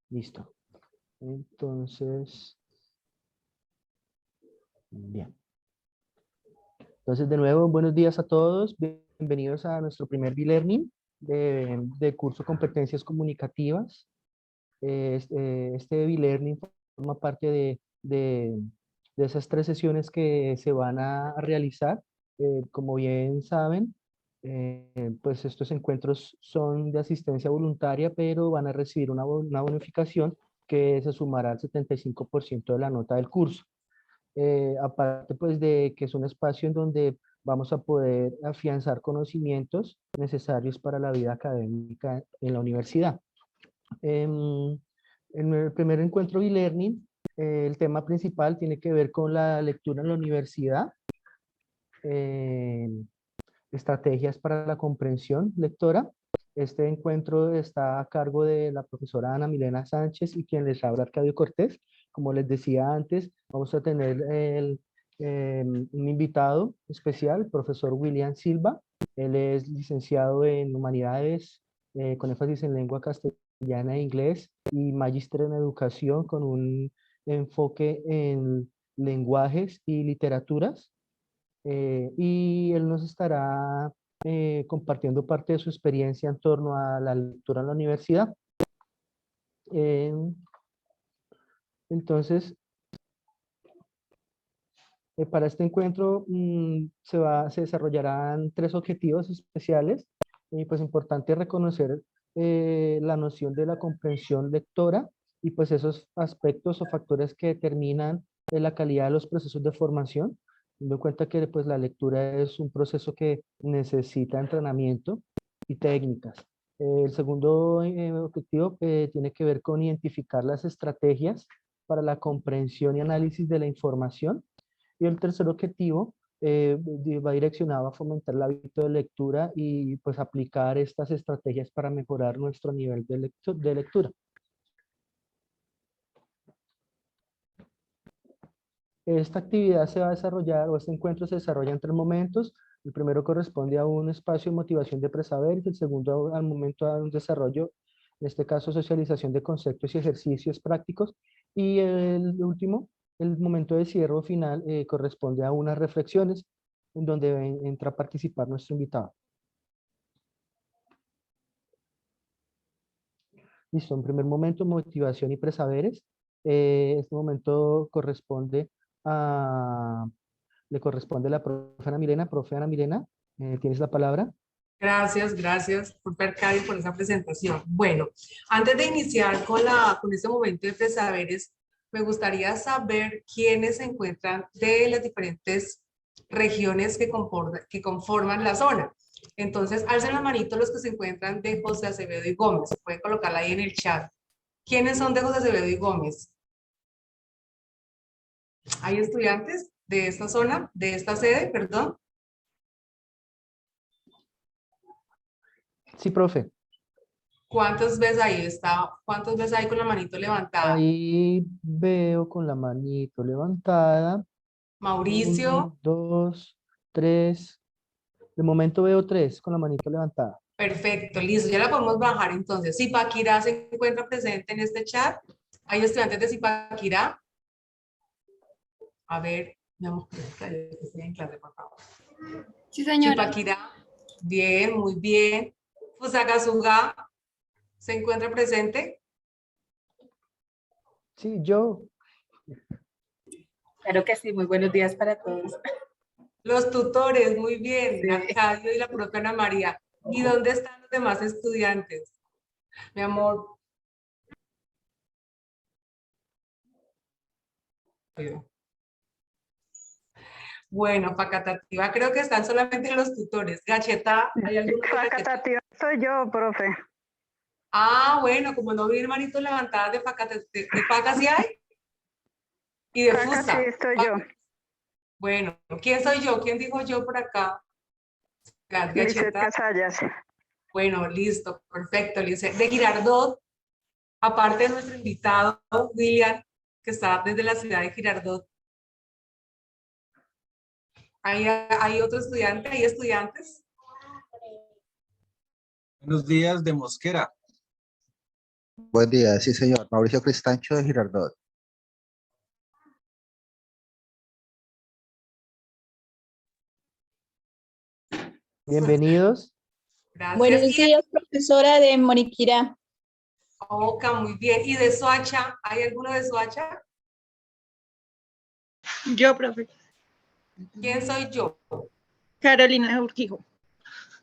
Listo. Entonces, bien. Entonces, de nuevo, buenos días a todos. Bienvenidos a nuestro primer B-Learning de curso Competencias Comunicativas. Este B-Learning forma parte de esas 3 sesiones que se van a realizar. Como bien saben, pues estos encuentros son de asistencia voluntaria, pero van a recibir una bonificación que se sumará al 75% de la nota del curso. Aparte pues de que es un espacio en donde vamos a poder afianzar conocimientos necesarios para la vida académica en la universidad. En el primer encuentro e-learning, el tema principal tiene que ver con la lectura en la universidad, estrategias para la comprensión lectora. Este encuentro está a cargo de la profesora Ana Milena Sánchez y quien les habla Arcadio Cortés. Como les decía antes, vamos a tener un invitado especial, el profesor William Silva. Él es licenciado en Humanidades con énfasis en lengua castellana e inglés y magíster en educación con un enfoque en lenguajes y literaturas. Y él nos estará compartiendo parte de su experiencia en torno a la lectura en la universidad. Eh, entonces, para este encuentro se desarrollarán 3 objetivos especiales. Y pues importante reconocer la noción de la comprensión lectora y pues esos aspectos o factores que determinan la calidad de los procesos de formación, teniendo en cuenta que pues la lectura es un proceso que necesita entrenamiento y técnicas. El segundo objetivo tiene que ver con identificar las estrategias para la comprensión y análisis de la información. Y el tercer objetivo va direccionado a fomentar el hábito de lectura y pues aplicar estas estrategias para mejorar nuestro nivel de lectura. Esta actividad se va a desarrollar, o este encuentro se desarrolla en 3 momentos. El primero corresponde a un espacio de motivación de presaber, y el segundo al momento de un desarrollo, en este caso socialización de conceptos y ejercicios prácticos. Y el último, el momento de cierre o final, corresponde a unas reflexiones en donde entra a participar nuestro invitado. Listo, en primer momento, motivación y presaberes. Este momento le corresponde a la profe Ana Milena. Profe Ana Milena, tienes la palabra. Gracias, profe Arcadio, por esa presentación. Bueno, antes de iniciar con este momento de presaberes, me gustaría saber quiénes se encuentran de las diferentes regiones que conforman la zona. Entonces, alcen la manito los que se encuentran de José Acevedo y Gómez. Pueden colocarla ahí en el chat. ¿Quiénes son de José Acevedo y Gómez? ¿Hay estudiantes de esta zona, de esta sede, perdón? Sí, profe. ¿Cuántas veces ahí está? ¿Cuántas veces ahí con la manito levantada? Ahí veo con la manito levantada. Mauricio, 1, 2, 3. De momento veo 3 con la manito levantada. perfecto, listo, ya la podemos bajar entonces. Zipaquirá se encuentra presente en este chat. ¿Hay estudiantes de Zipaquirá? A ver, mi amor, que estoy en clase, por favor. Sí, señora. Zipaquirá, bien, muy bien. Fusagasugá, ¿se encuentra presente? Sí, yo. Claro que sí, muy buenos días para todos. Los tutores, muy bien, Sí. Arcadio y la profe Ana María. ¿Y dónde están los demás estudiantes? Mi amor. Bueno, Facatativa, creo que están solamente los tutores. Gacheta, ¿hay alguno de Gacheta? Facatativa soy yo, profe. Ah, bueno, como no vi manitos levantadas de Faca sí hay. Y de Faca Fusa. sí soy yo. Bueno, ¿quién soy yo? ¿Quién dijo yo por acá? Lizeth Gacheta. Casallas. Bueno, listo, perfecto, Lizeth. De Girardot, aparte de nuestro invitado, William, que está desde la ciudad de Girardot. ¿Hay otro estudiante? ¿Hay estudiantes? Buenos días, de Mosquera. Buen día, sí señor. Mauricio Cristancho de Girardot. Bienvenidos. Gracias. Buenos Y días, profesora de Moniquirá. Oca, muy bien. ¿Y de Soacha? ¿Hay alguno de Soacha? Yo, profe. ¿Quién soy yo? Carolina Urquijo.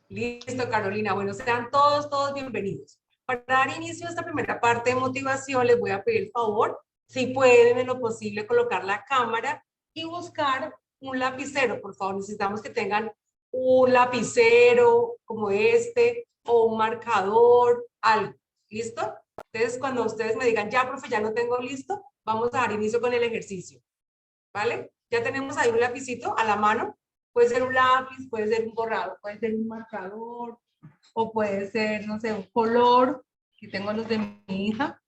Listo, Carolina. Bueno, sean todos bienvenidos. Para dar inicio a esta primera parte de motivación, les voy a pedir el favor, si pueden en lo posible colocar la cámara y buscar un lapicero. Por favor, necesitamos que tengan un lapicero como este o un marcador, algo. ¿Listo? Entonces, cuando ustedes me digan, ya, profe, ya lo tengo listo, vamos a dar inicio con el ejercicio. ¿Vale? Ya tenemos ahí un lapicito a la mano. Puede ser un lápiz, puede ser un borrador, puede ser un marcador, o puede ser, no sé, un color. Aquí tengo los de mi hija.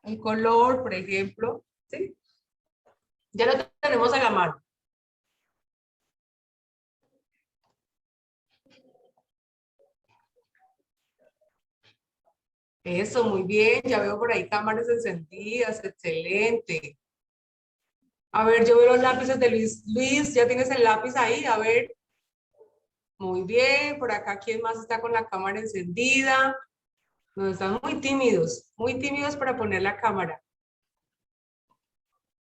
Un color, por ejemplo. ¿Sí? Ya lo tenemos a la mano. Eso, muy bien. Ya veo por ahí cámaras encendidas. Excelente. A ver, yo veo los lápices de Luis. Luis, ¿ya tienes el lápiz ahí? A ver. Muy bien. Por acá, ¿quién más está con la cámara encendida? No, están muy tímidos para poner la cámara.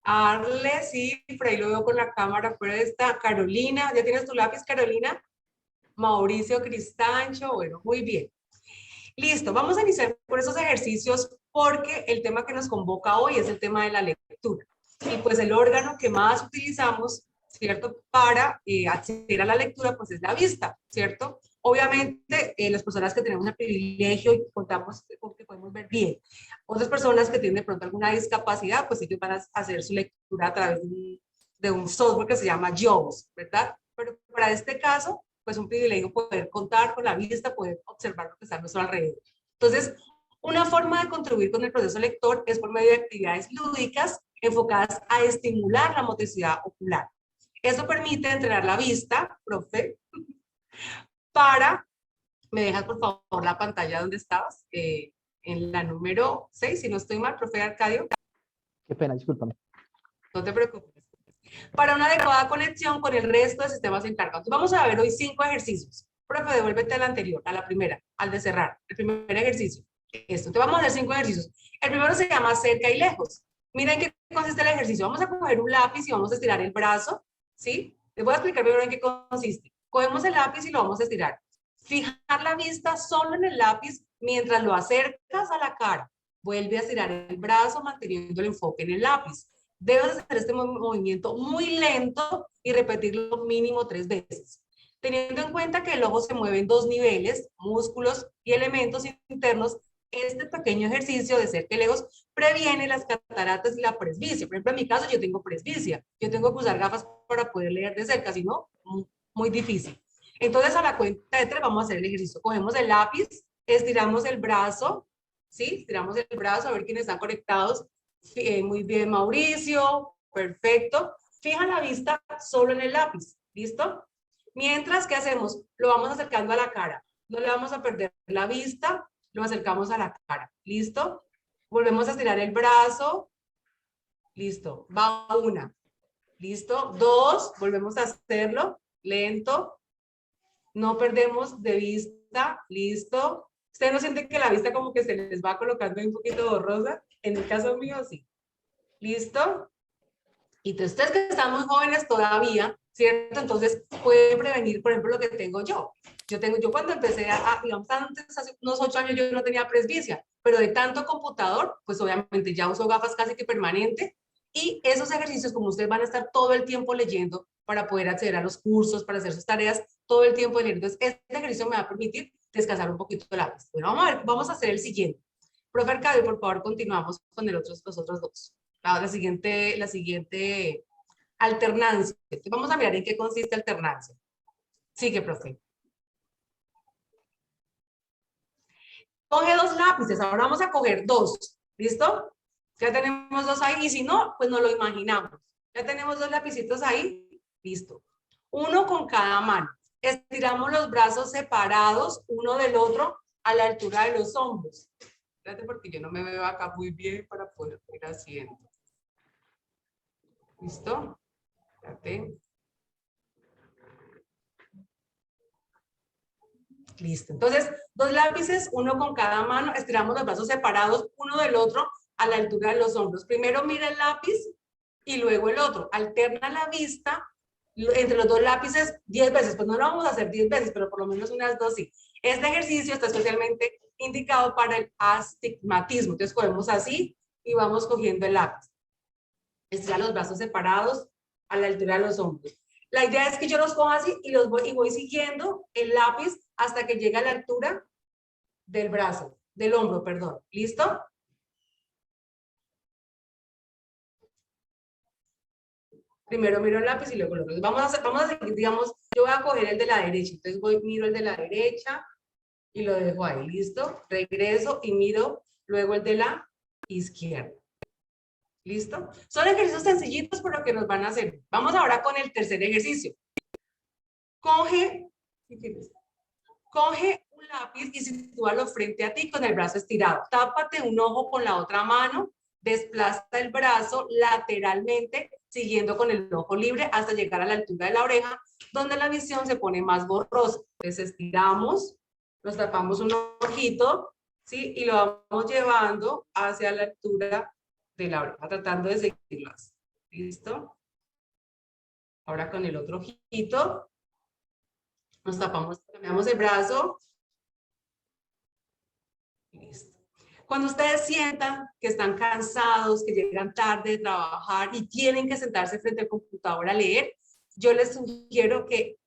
Arle, sí, por ahí lo veo con la cámara, pero está Carolina, ¿ya tienes tu lápiz, Carolina? Mauricio Cristancho, bueno, muy bien. Listo, vamos a iniciar por esos ejercicios porque el tema que nos convoca hoy es el tema de la lectura. Y pues el órgano que más utilizamos, ¿cierto? Para acceder a la lectura, pues es la vista, ¿cierto? Obviamente, las personas que tenemos el privilegio y contamos con que podemos ver bien. Otras personas que tienen de pronto alguna discapacidad, pues ellos van a hacer su lectura a través de un software que se llama JAWS, ¿verdad? Pero para este caso, pues un privilegio poder contar con la vista, poder observar lo que está a nuestro alrededor. Entonces, una forma de contribuir con el proceso lector es por medio de actividades lúdicas enfocadas a estimular la motricidad ocular. Eso permite entrenar la vista, profe, para, ¿me dejas por favor la pantalla donde estabas? En la número 6, si no estoy mal, profe Arcadio. Qué pena, discúlpame. No te preocupes. Para una adecuada conexión con el resto de sistemas encargados. Vamos a ver hoy 5 ejercicios. Profe, devuélvete al anterior, a la primera, al de cerrar. El primer ejercicio. Esto, te vamos a hacer 5 ejercicios. El primero se llama cerca y lejos. Miren qué consiste el ejercicio. Vamos a coger un lápiz y vamos a estirar el brazo, ¿sí? Les voy a explicar primero en qué consiste. Cogemos el lápiz y lo vamos a estirar. Fijar la vista solo en el lápiz mientras lo acercas a la cara. Vuelve a estirar el brazo manteniendo el enfoque en el lápiz. Debes hacer este movimiento muy lento y repetirlo mínimo 3 veces. Teniendo en cuenta que el ojo se mueve en 2 niveles, músculos y elementos internos, este pequeño ejercicio de cerca y lejos previene las cataratas y la presbicia. Por ejemplo, en mi caso yo tengo presbicia. Yo tengo que usar gafas para poder leer de cerca, si no, muy difícil. Entonces, a la cuenta de 3 vamos a hacer el ejercicio. Cogemos el lápiz, estiramos el brazo, ¿sí? Estiramos el brazo a ver quiénes están conectados. Muy bien, Mauricio. Perfecto. Fija la vista solo en el lápiz. ¿Listo? Mientras, ¿qué hacemos? Lo vamos acercando a la cara. No le vamos a perder la vista. Lo acercamos a la cara. ¿Listo? Volvemos a estirar el brazo. Listo. Va una. ¿Listo? 2. Volvemos a hacerlo. Lento. No perdemos de vista. ¿Listo? ¿Ustedes no sienten que la vista como que se les va colocando un poquito borrosa? En el caso mío, sí. ¿Listo? Y ustedes que están muy jóvenes todavía, ¿cierto? Entonces pueden prevenir, por ejemplo, lo que tengo yo. Yo cuando empecé digamos, antes, hace unos 8 años, yo no tenía presbicia, pero de tanto computador, pues obviamente ya uso gafas casi que permanente. Y esos ejercicios, como ustedes van a estar todo el tiempo leyendo para poder acceder a los cursos, para hacer sus tareas, todo el tiempo leyendo. Entonces, este ejercicio me va a permitir descansar un poquito el lápiz. Bueno, vamos a hacer el siguiente. Profe Arcadio, por favor, continuamos con los otros dos. La siguiente alternancia. Vamos a mirar en qué consiste alternancia. Sigue, profe. Coge 2 lápices. Ahora vamos a coger 2. ¿Listo? Ya tenemos 2 ahí. Y si no, pues nos lo imaginamos. Ya tenemos 2 lapicitos ahí. Listo. Uno con cada mano. Estiramos los brazos separados uno del otro a la altura de los hombros. Espérate porque yo no me veo acá muy bien para poder ir haciendo. ¿Listo? Espérate. Listo. Entonces, 2 lápices, uno con cada mano, estiramos los brazos separados uno del otro a la altura de los hombros. Primero mira el lápiz y luego el otro. Alterna la vista entre los 2 lápices 10 veces. Pues no lo vamos a hacer 10 veces, pero por lo menos unas 2 sí. Este ejercicio está especialmente indicado para el astigmatismo. Entonces, cogemos así y vamos cogiendo el lápiz. Estira los brazos separados a la altura de los hombros. La idea es que yo los coja así y voy siguiendo el lápiz hasta que llegue a la altura del brazo, del hombro, perdón. ¿Listo? Primero miro el lápiz y luego el otro. Vamos a seguir, digamos, yo voy a coger el de la derecha. Entonces miro el de la derecha y lo dejo ahí. ¿Listo? Regreso y miro luego el de la izquierda. ¿Listo? Son ejercicios sencillitos, pero que nos van a hacer. Vamos ahora con el tercer ejercicio. Coge un lápiz y sitúalo frente a ti con el brazo estirado. Tápate un ojo con la otra mano, desplaza el brazo lateralmente, siguiendo con el ojo libre hasta llegar a la altura de la oreja, donde la visión se pone más borrosa. Entonces estiramos, nos tapamos un ojito, ¿sí? Y lo vamos llevando hacia la altura de la oreja, tratando de seguirlo así. ¿Listo? Ahora con el otro ojito, nos tapamos, cambiamos el brazo. Listo. Cuando ustedes sientan que están cansados, que llegan tarde de trabajar y tienen que sentarse frente al computador a leer, yo les sugiero que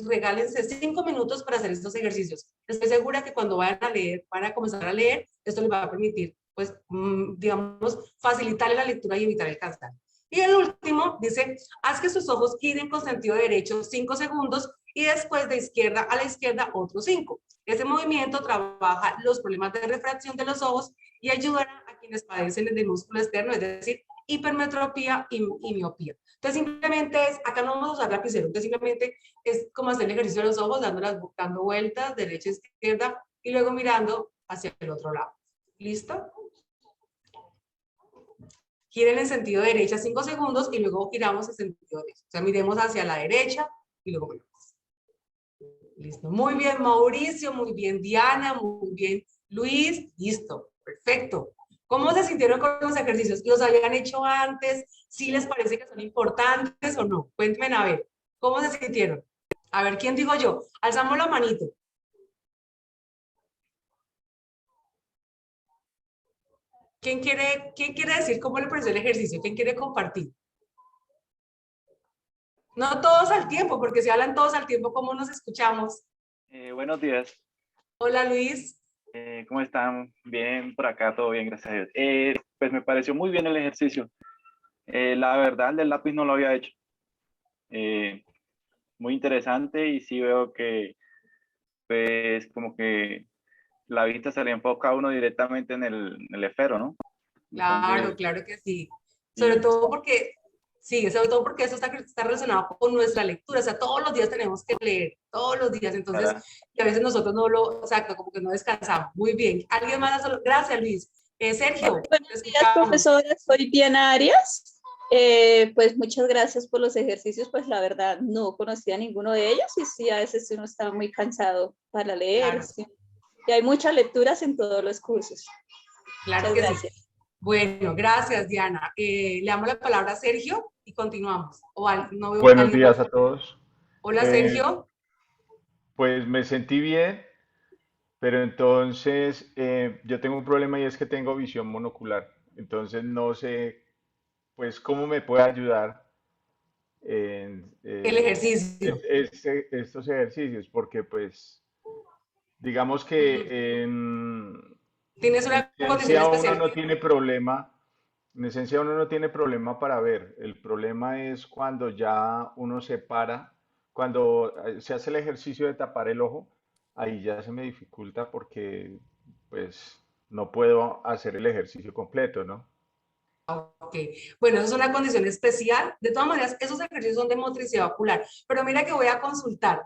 regálense 5 minutos para hacer estos ejercicios. Estoy segura que cuando vayan a leer, van a comenzar a leer, esto les va a permitir, pues, digamos, facilitarle la lectura y evitar el cansancio. Y el último dice, haz que sus ojos giren con sentido derecho 5 segundos y después de izquierda a la izquierda otros 5. Ese movimiento trabaja los problemas de refracción de los ojos y ayudará a quienes padecen del músculo externo, es decir, hipermetropía y miopía. Entonces simplemente es, acá no vamos a usar lapicero, entonces simplemente es como hacer el ejercicio de los ojos, dando vueltas, derecha, izquierda, y luego mirando hacia el otro lado. ¿Listo? Giren en sentido derecha 5 segundos y luego giramos en sentido derecho. O sea, miremos hacia la derecha y luego miramos. Listo. Muy bien, Mauricio, muy bien, Diana, muy bien, Luis. Listo, perfecto. ¿Cómo se sintieron con los ejercicios? ¿Los habían hecho antes? ¿Sí les parece que son importantes o no? Cuéntenme a ver, ¿cómo se sintieron? A ver, ¿quién dijo yo? Alzamos la manito. ¿Quién quiere decir cómo le pareció el ejercicio? ¿Quién quiere compartir? No todos al tiempo, porque si hablan todos al tiempo, ¿cómo nos escuchamos? Buenos días. Hola, Luis. ¿Cómo están? Bien, por acá todo bien, gracias a Dios. Pues me pareció muy bien el ejercicio. La verdad, el del lápiz no lo había hecho. Muy interesante y sí veo que, pues, como que la vista se le enfoca a uno directamente en el esfero, ¿no? Claro, Entonces, claro que sí. sí. Sobre todo porque eso está relacionado con nuestra lectura. O sea, todos los días tenemos que leer, todos los días. Entonces, y a veces nosotros no exacto, como que no descansamos. Muy bien. ¿Alguien más? Gracias, Luis. Sergio. Buenos días, profesora. Soy Diana Arias. Pues muchas gracias por los ejercicios. Pues la verdad no conocía ninguno de ellos y sí, a veces uno está muy cansado para leer. Claro. Sí. Y hay muchas lecturas en todos los cursos. Claro Muchas que gracias. sí. Bueno, gracias, Diana. Le damos la palabra a Sergio y continuamos. No veo Buenos días a todos. Hola, Sergio. Pues me sentí bien, pero entonces yo tengo un problema y es que tengo visión monocular. Entonces no sé, pues, cómo me puede ayudar en El ejercicio. estos ejercicios, porque pues, digamos que Tienes en una condición esencia uno especial. no tiene problema. En esencia uno no tiene problema para ver, el problema es cuando ya uno se para, cuando se hace el ejercicio de tapar el ojo, ahí ya se me dificulta porque pues no puedo hacer el ejercicio completo, ¿no? Ok, bueno, eso es una condición especial. De todas maneras, esos ejercicios son de motricidad ocular. Pero mira que voy a consultar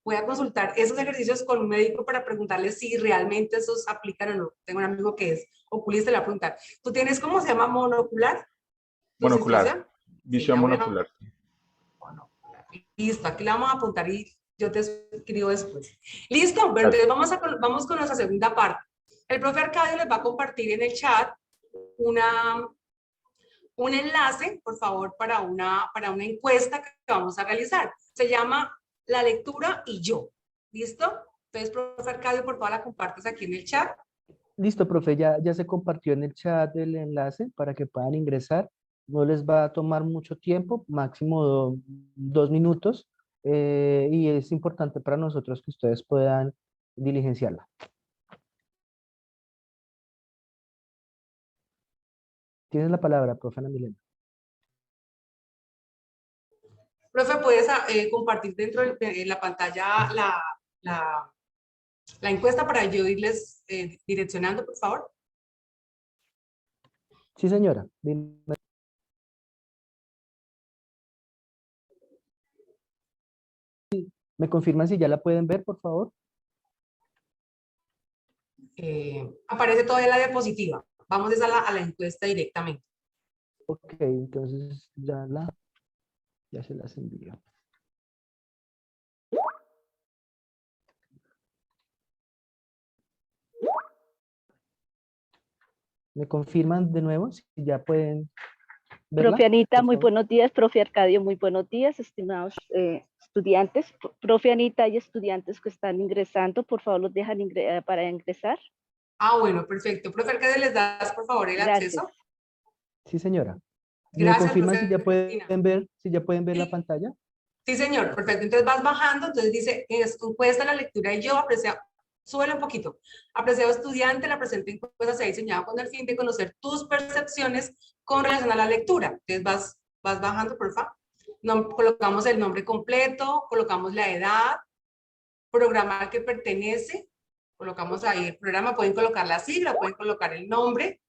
voy a consultar esos ejercicios con un médico para preguntarle si realmente esos aplican o no. Tengo un amigo que es oculista y le va a preguntar. ¿Tú tienes cómo se llama monocular? Monocular, ¿Lucencia? Sí, visión ya voy a monocular. Listo, aquí la vamos a apuntar y yo te escribo después. Listo, bueno, Gracias. entonces vamos con nuestra segunda parte. El profe Arcadio les va a compartir en el chat un enlace, por favor, para una encuesta que vamos a realizar. Se llama La lectura y yo. ¿Listo? Entonces, profe Arcadio, por favor, la compartes aquí en el chat. Listo, profe, ya se compartió en el chat el enlace para que puedan ingresar. No les va a tomar mucho tiempo, máximo 2 minutos, y es importante para nosotros que ustedes puedan diligenciarla. Tienes la palabra, profe Ana Milena. Profe, ¿puedes compartir dentro de la pantalla la encuesta para yo irles direccionando, por favor? Sí, señora. ¿Me confirman si ya la pueden ver, por favor? Aparece todavía la diapositiva. Vamos a la encuesta directamente. Ok, entonces ya se las envío. ¿Me confirman de nuevo si ya pueden verla? Profe Anita, por muy favor? buenos días. Profe Arcadio, muy buenos días. Estimados estudiantes. Profe Anita, hay estudiantes que están ingresando. Por favor, los dejan para ingresar. Ah, bueno, perfecto. Profe Arcadio, ¿les das, por favor, el Gracias. acceso? Sí, señora. ¿Me Gracias, confirman profe si ya Cristina. pueden ver la Sí. pantalla? Sí, señor, perfecto. Entonces vas bajando, entonces dice, encuesta la lectura y yo, súbele un poquito. Apreciado estudiante, la presente encuesta se ha diseñado con el fin de conocer tus percepciones con relación a la lectura. Entonces vas bajando, por favor. Colocamos el nombre completo, colocamos la edad, programa al que pertenece, colocamos ahí el programa, pueden colocar la sigla, pueden colocar el nombre.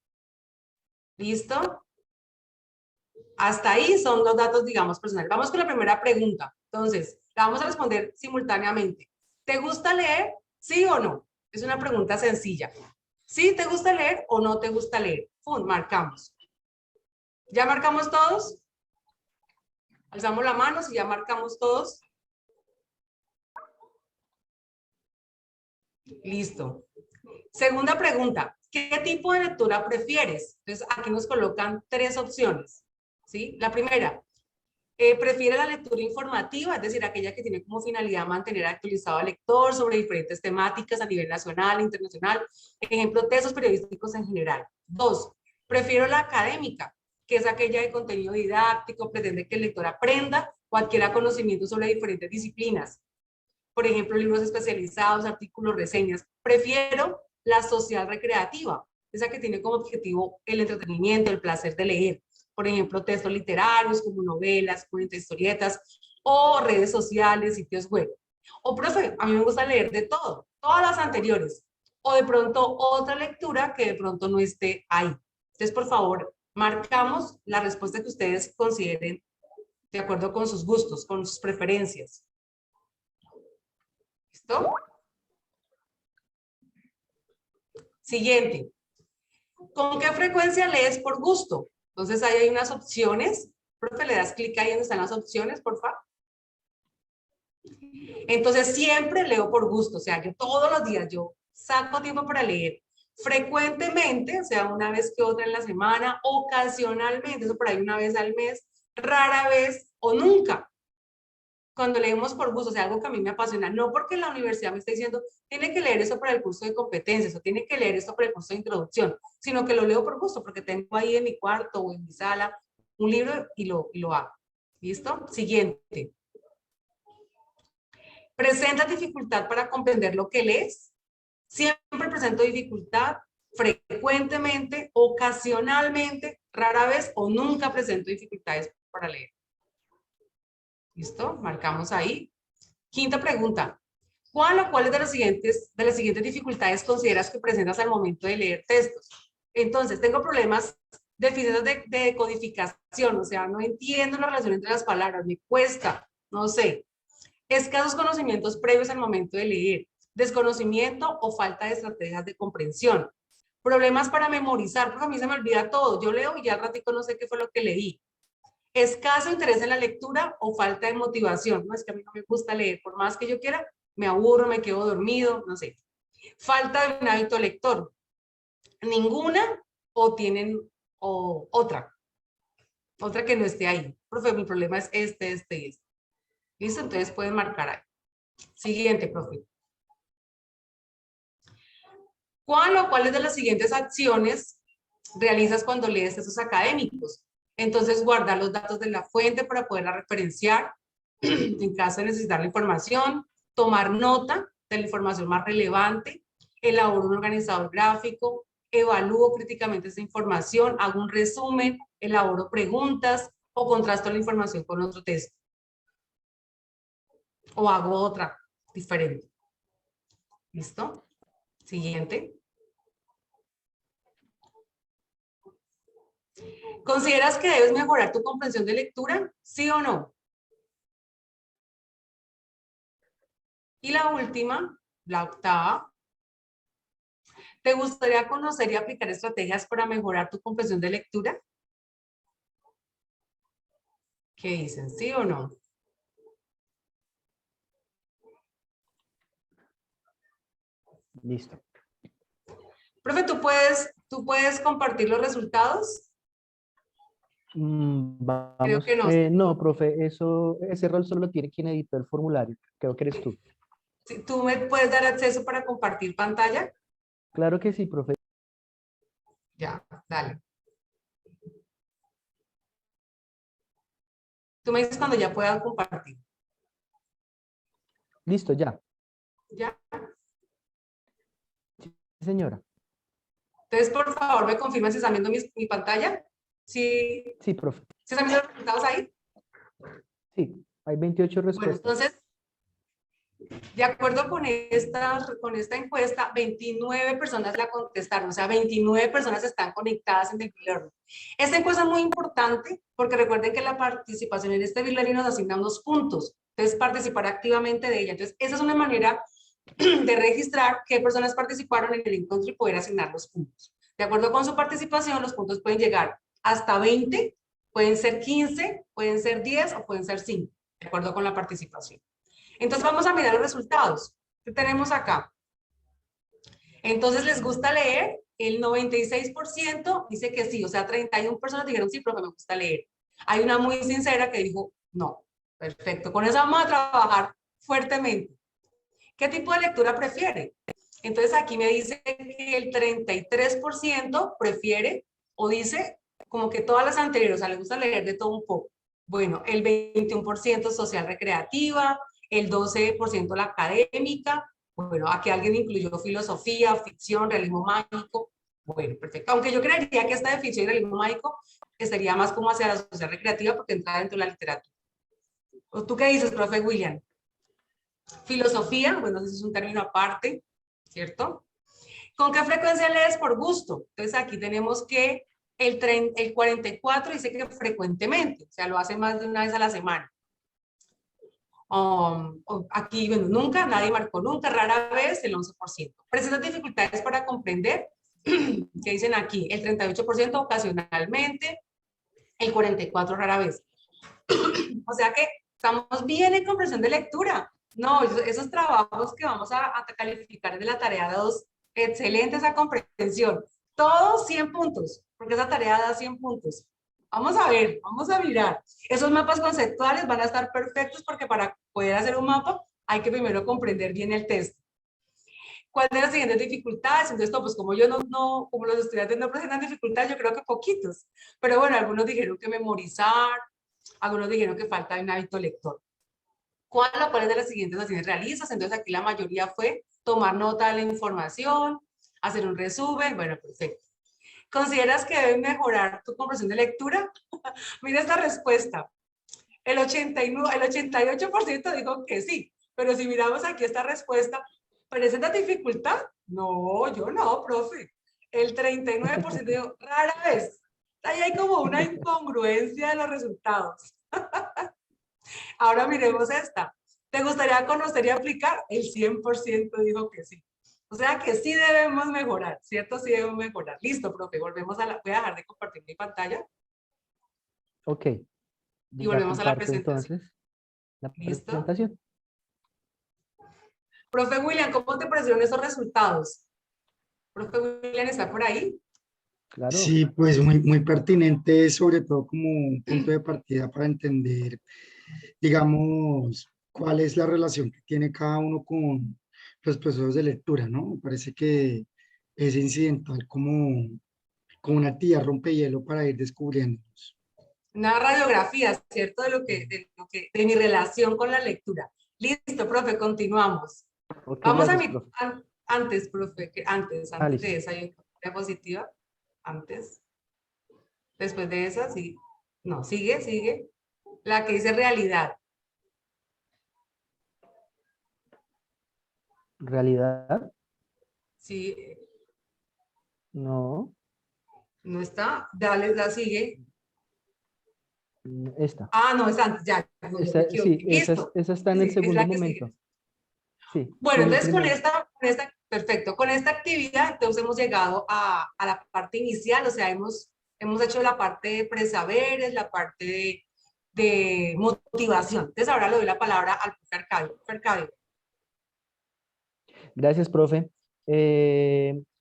¿Listo? Hasta ahí son los datos, digamos, personales. Vamos con la primera pregunta. Entonces, la vamos a responder simultáneamente. ¿Te gusta leer? ¿Sí o no? Es una pregunta sencilla. ¿Sí te gusta leer o no te gusta leer? ¡Pum! Marcamos. ¿Ya marcamos todos? Alzamos la mano si ya marcamos todos. Listo. Segunda pregunta. ¿Qué tipo de lectura prefieres? Entonces, aquí nos colocan 3 opciones. ¿Sí? La primera, prefiere la lectura informativa, es decir, aquella que tiene como finalidad mantener actualizado al lector sobre diferentes temáticas a nivel nacional e internacional, ejemplo, textos periodísticos en general. 2, prefiero la académica, que es aquella de contenido didáctico, pretende que el lector aprenda o adquiera conocimientos sobre diferentes disciplinas. Por ejemplo, libros especializados, artículos, reseñas. Prefiero la social recreativa, esa que tiene como objetivo el entretenimiento, el placer de leer. Por ejemplo, textos literarios como novelas, cuentos, historietas, o redes sociales, sitios web. O, profe, a mí me gusta leer de todo, todas las anteriores. O de pronto otra lectura que de pronto no esté ahí. Entonces, por favor, marcamos la respuesta que ustedes consideren de acuerdo con sus gustos, con sus preferencias. ¿Listo? Siguiente. ¿Con qué frecuencia lees por gusto? Entonces ahí hay unas opciones. Profe, le das clic ahí donde están las opciones, por favor. Entonces siempre leo por gusto, o sea, yo todos los días yo saco tiempo para leer. Frecuentemente, o sea, una vez que otra en la semana, ocasionalmente, eso por ahí una vez al mes, rara vez o nunca. Cuando leemos por gusto, o sea, algo que a mí me apasiona, no porque la universidad me esté diciendo, tiene que leer esto para el curso de competencias o tiene que leer esto para el curso de introducción, sino que lo leo por gusto, porque tengo ahí en mi cuarto o en mi sala un libro y lo hago. ¿Listo? Siguiente. ¿Presentas dificultad para comprender lo que lees? Siempre presento dificultad, frecuentemente, ocasionalmente, rara vez o nunca presento dificultades para leer. ¿Listo? Marcamos ahí. Quinta pregunta. ¿Cuál o cuáles de las siguientes dificultades consideras que presentas al momento de leer textos? Entonces, tengo problemas deficiencias de decodificación, o sea, no entiendo la relación entre las palabras, me cuesta, no sé. Escasos conocimientos previos al momento de leer. Desconocimiento o falta de estrategias de comprensión. Problemas para memorizar, porque a mí se me olvida todo. Yo leo y ya al ratico no sé qué fue lo que leí. Escaso interés en la lectura o falta de motivación. No, es que a mí no me gusta leer. Por más que yo quiera, me aburro, me quedo dormido, no sé. Falta de un hábito lector. Ninguna o tienen otra que no esté ahí. Profe, mi problema es este y este. ¿Listo? Entonces pueden marcar ahí. Siguiente, profe. ¿Cuál o cuáles de las siguientes acciones realizas cuando lees textos académicos? Entonces, guardar los datos de la fuente para poderla referenciar en caso de necesitar la información, tomar nota de la información más relevante, elaboro un organizador gráfico, evalúo críticamente esa información, hago un resumen, elaboro preguntas o contrasto la información con otro texto. O hago otra diferente. ¿Listo? Siguiente. ¿Consideras que debes mejorar tu comprensión de lectura? ¿Sí o no? Y la última, la octava. ¿Te gustaría conocer y aplicar estrategias para mejorar tu comprensión de lectura? ¿Qué dicen? ¿Sí o no? Listo. Profe, ¿tú puedes compartir los resultados? Vamos. Creo que no. No, profe, ese rol solo lo tiene quien editó el formulario. Creo que eres tú. ¿Tú me puedes dar acceso para compartir pantalla? Claro que sí, profe. Ya, dale. Tú me dices cuando ya puedan compartir. Listo, ya. ¿Ya? Sí, señora. Entonces, por favor, me confirman si están viendo mi pantalla. ¿Sí? Sí, profe. ¿Sí están viendo los resultados ahí? Sí, hay 28 Bueno, respuestas. entonces, de acuerdo con esta encuesta, 29 personas la contestaron, o sea, 29 personas están conectadas en el e-learning. Esta encuesta es muy importante porque recuerden que la participación en este e-learning nos asigna unos puntos, entonces participar activamente de ella. Entonces, esa es una manera de registrar qué personas participaron en el encuentro y poder asignar los puntos. De acuerdo con su participación, los puntos pueden llegar hasta 20, pueden ser 15, pueden ser 10 o pueden ser 5, de acuerdo con la participación. Entonces vamos a mirar los resultados. ¿Qué tenemos acá? Entonces, ¿les gusta leer? El 96% dice que sí, o sea, 31 personas dijeron sí, profe, me gusta leer. Hay una muy sincera que dijo no. Perfecto, con eso vamos a trabajar fuertemente. ¿Qué tipo de lectura prefiere? Entonces aquí me dice que el 33% prefiere o dice como que todas las anteriores, o sea, le gusta leer de todo un poco. Bueno, el 21% social recreativa, el 12% la académica, bueno, aquí alguien incluyó filosofía, ficción, realismo mágico, bueno, perfecto. Aunque yo creería que esta de ficción y realismo mágico estaría más como hacia la social recreativa porque entra dentro de la literatura. ¿Tú qué dices, profe William? Filosofía, bueno, ese es un término aparte, ¿cierto? ¿Con qué frecuencia lees por gusto? Entonces aquí tenemos que el 44 dice que frecuentemente, o sea, lo hace más de una vez a la semana. Aquí, bueno, nunca, nadie marcó nunca, rara vez, el 11%. ¿Presentan dificultades para comprender? ¿Qué dicen aquí? El 38% ocasionalmente, el 44% rara vez. O sea que estamos bien en comprensión de lectura. No, esos trabajos que vamos a calificar de la tarea 2, excelente esa comprensión. Todos 100 puntos, porque esa tarea da 100 puntos. Vamos a ver, vamos a mirar. Esos mapas conceptuales van a estar perfectos porque para poder hacer un mapa hay que primero comprender bien el texto. ¿Cuáles son las siguientes dificultades? Entonces, pues como como los estudiantes no presentan dificultades, yo creo que poquitos. Pero bueno, algunos dijeron que memorizar, algunos dijeron que falta un hábito lector. ¿Cuáles de las siguientes acciones realizas? Entonces aquí la mayoría fue tomar nota de la información, hacer un resumen, bueno, perfecto. ¿Consideras que debes mejorar tu comprensión de lectura? Mira esta respuesta. El 88% dijo que sí, pero si miramos aquí esta respuesta, ¿presenta dificultad? No, yo no, profe. El 39% dijo, rara vez. Ahí hay como una incongruencia de los resultados. Ahora miremos esta. ¿Te gustaría conocer y aplicar? El 100% dijo que sí. O sea que sí debemos mejorar, ¿cierto? Sí debemos mejorar. Listo, profe, volvemos a la... Voy a dejar de compartir mi pantalla Ok. y Ya volvemos a la comparto presentación. entonces la ¿Listo? presentación. Profe William, ¿cómo te parecieron esos resultados? Profe William, ¿está por ahí? Claro. Sí, pues muy pertinente, sobre todo como un punto de partida para entender, digamos, cuál es la relación que tiene cada uno con los procesos de lectura, ¿no? Me parece que es incidental como una tía rompehielo para ir descubriéndolos. Una radiografía, ¿cierto? De mi relación con la lectura. Listo, profe, continuamos. Ok, Vamos a gracias, mi... profe. Antes, profe, antes Listo. de esa hay una diapositiva. Antes. Después de esa, sí. No, sigue. La que dice realidad. ¿Realidad? Sí, No. no está. Dale, la sigue. Esta. Ah, no, es antes, ya. No, yo me Sí, equivoqué. Listo. esa está en el Sí, es segundo la que momento. sigue. Sí. Bueno, En el entonces primero. perfecto, con esta actividad entonces hemos llegado a la parte inicial, o sea, hemos hecho la parte de presaberes, la parte de motivación. Entonces ahora le doy la palabra al profe Arcadio. Profe Arcadio. Gracias, profe.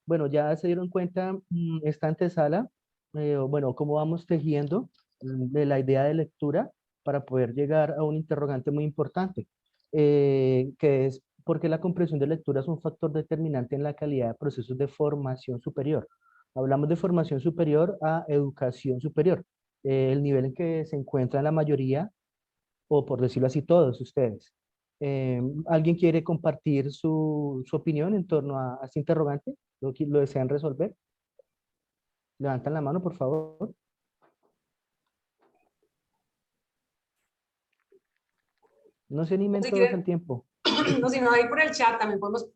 Bueno, ya se dieron cuenta esta antesala, bueno, cómo vamos tejiendo de la idea de lectura para poder llegar a un interrogante muy importante, que es por qué la comprensión de lectura es un factor determinante en la calidad de procesos de formación superior. Hablamos de formación superior a educación superior, el nivel en que se encuentra la mayoría, o por decirlo así, todos ustedes. ¿Alguien quiere compartir su opinión en torno a este interrogante? ¿Lo desean resolver? Levantan la mano, por favor. No se animen Si todos quieren, al tiempo. no, si no, ahí por el chat también podemos...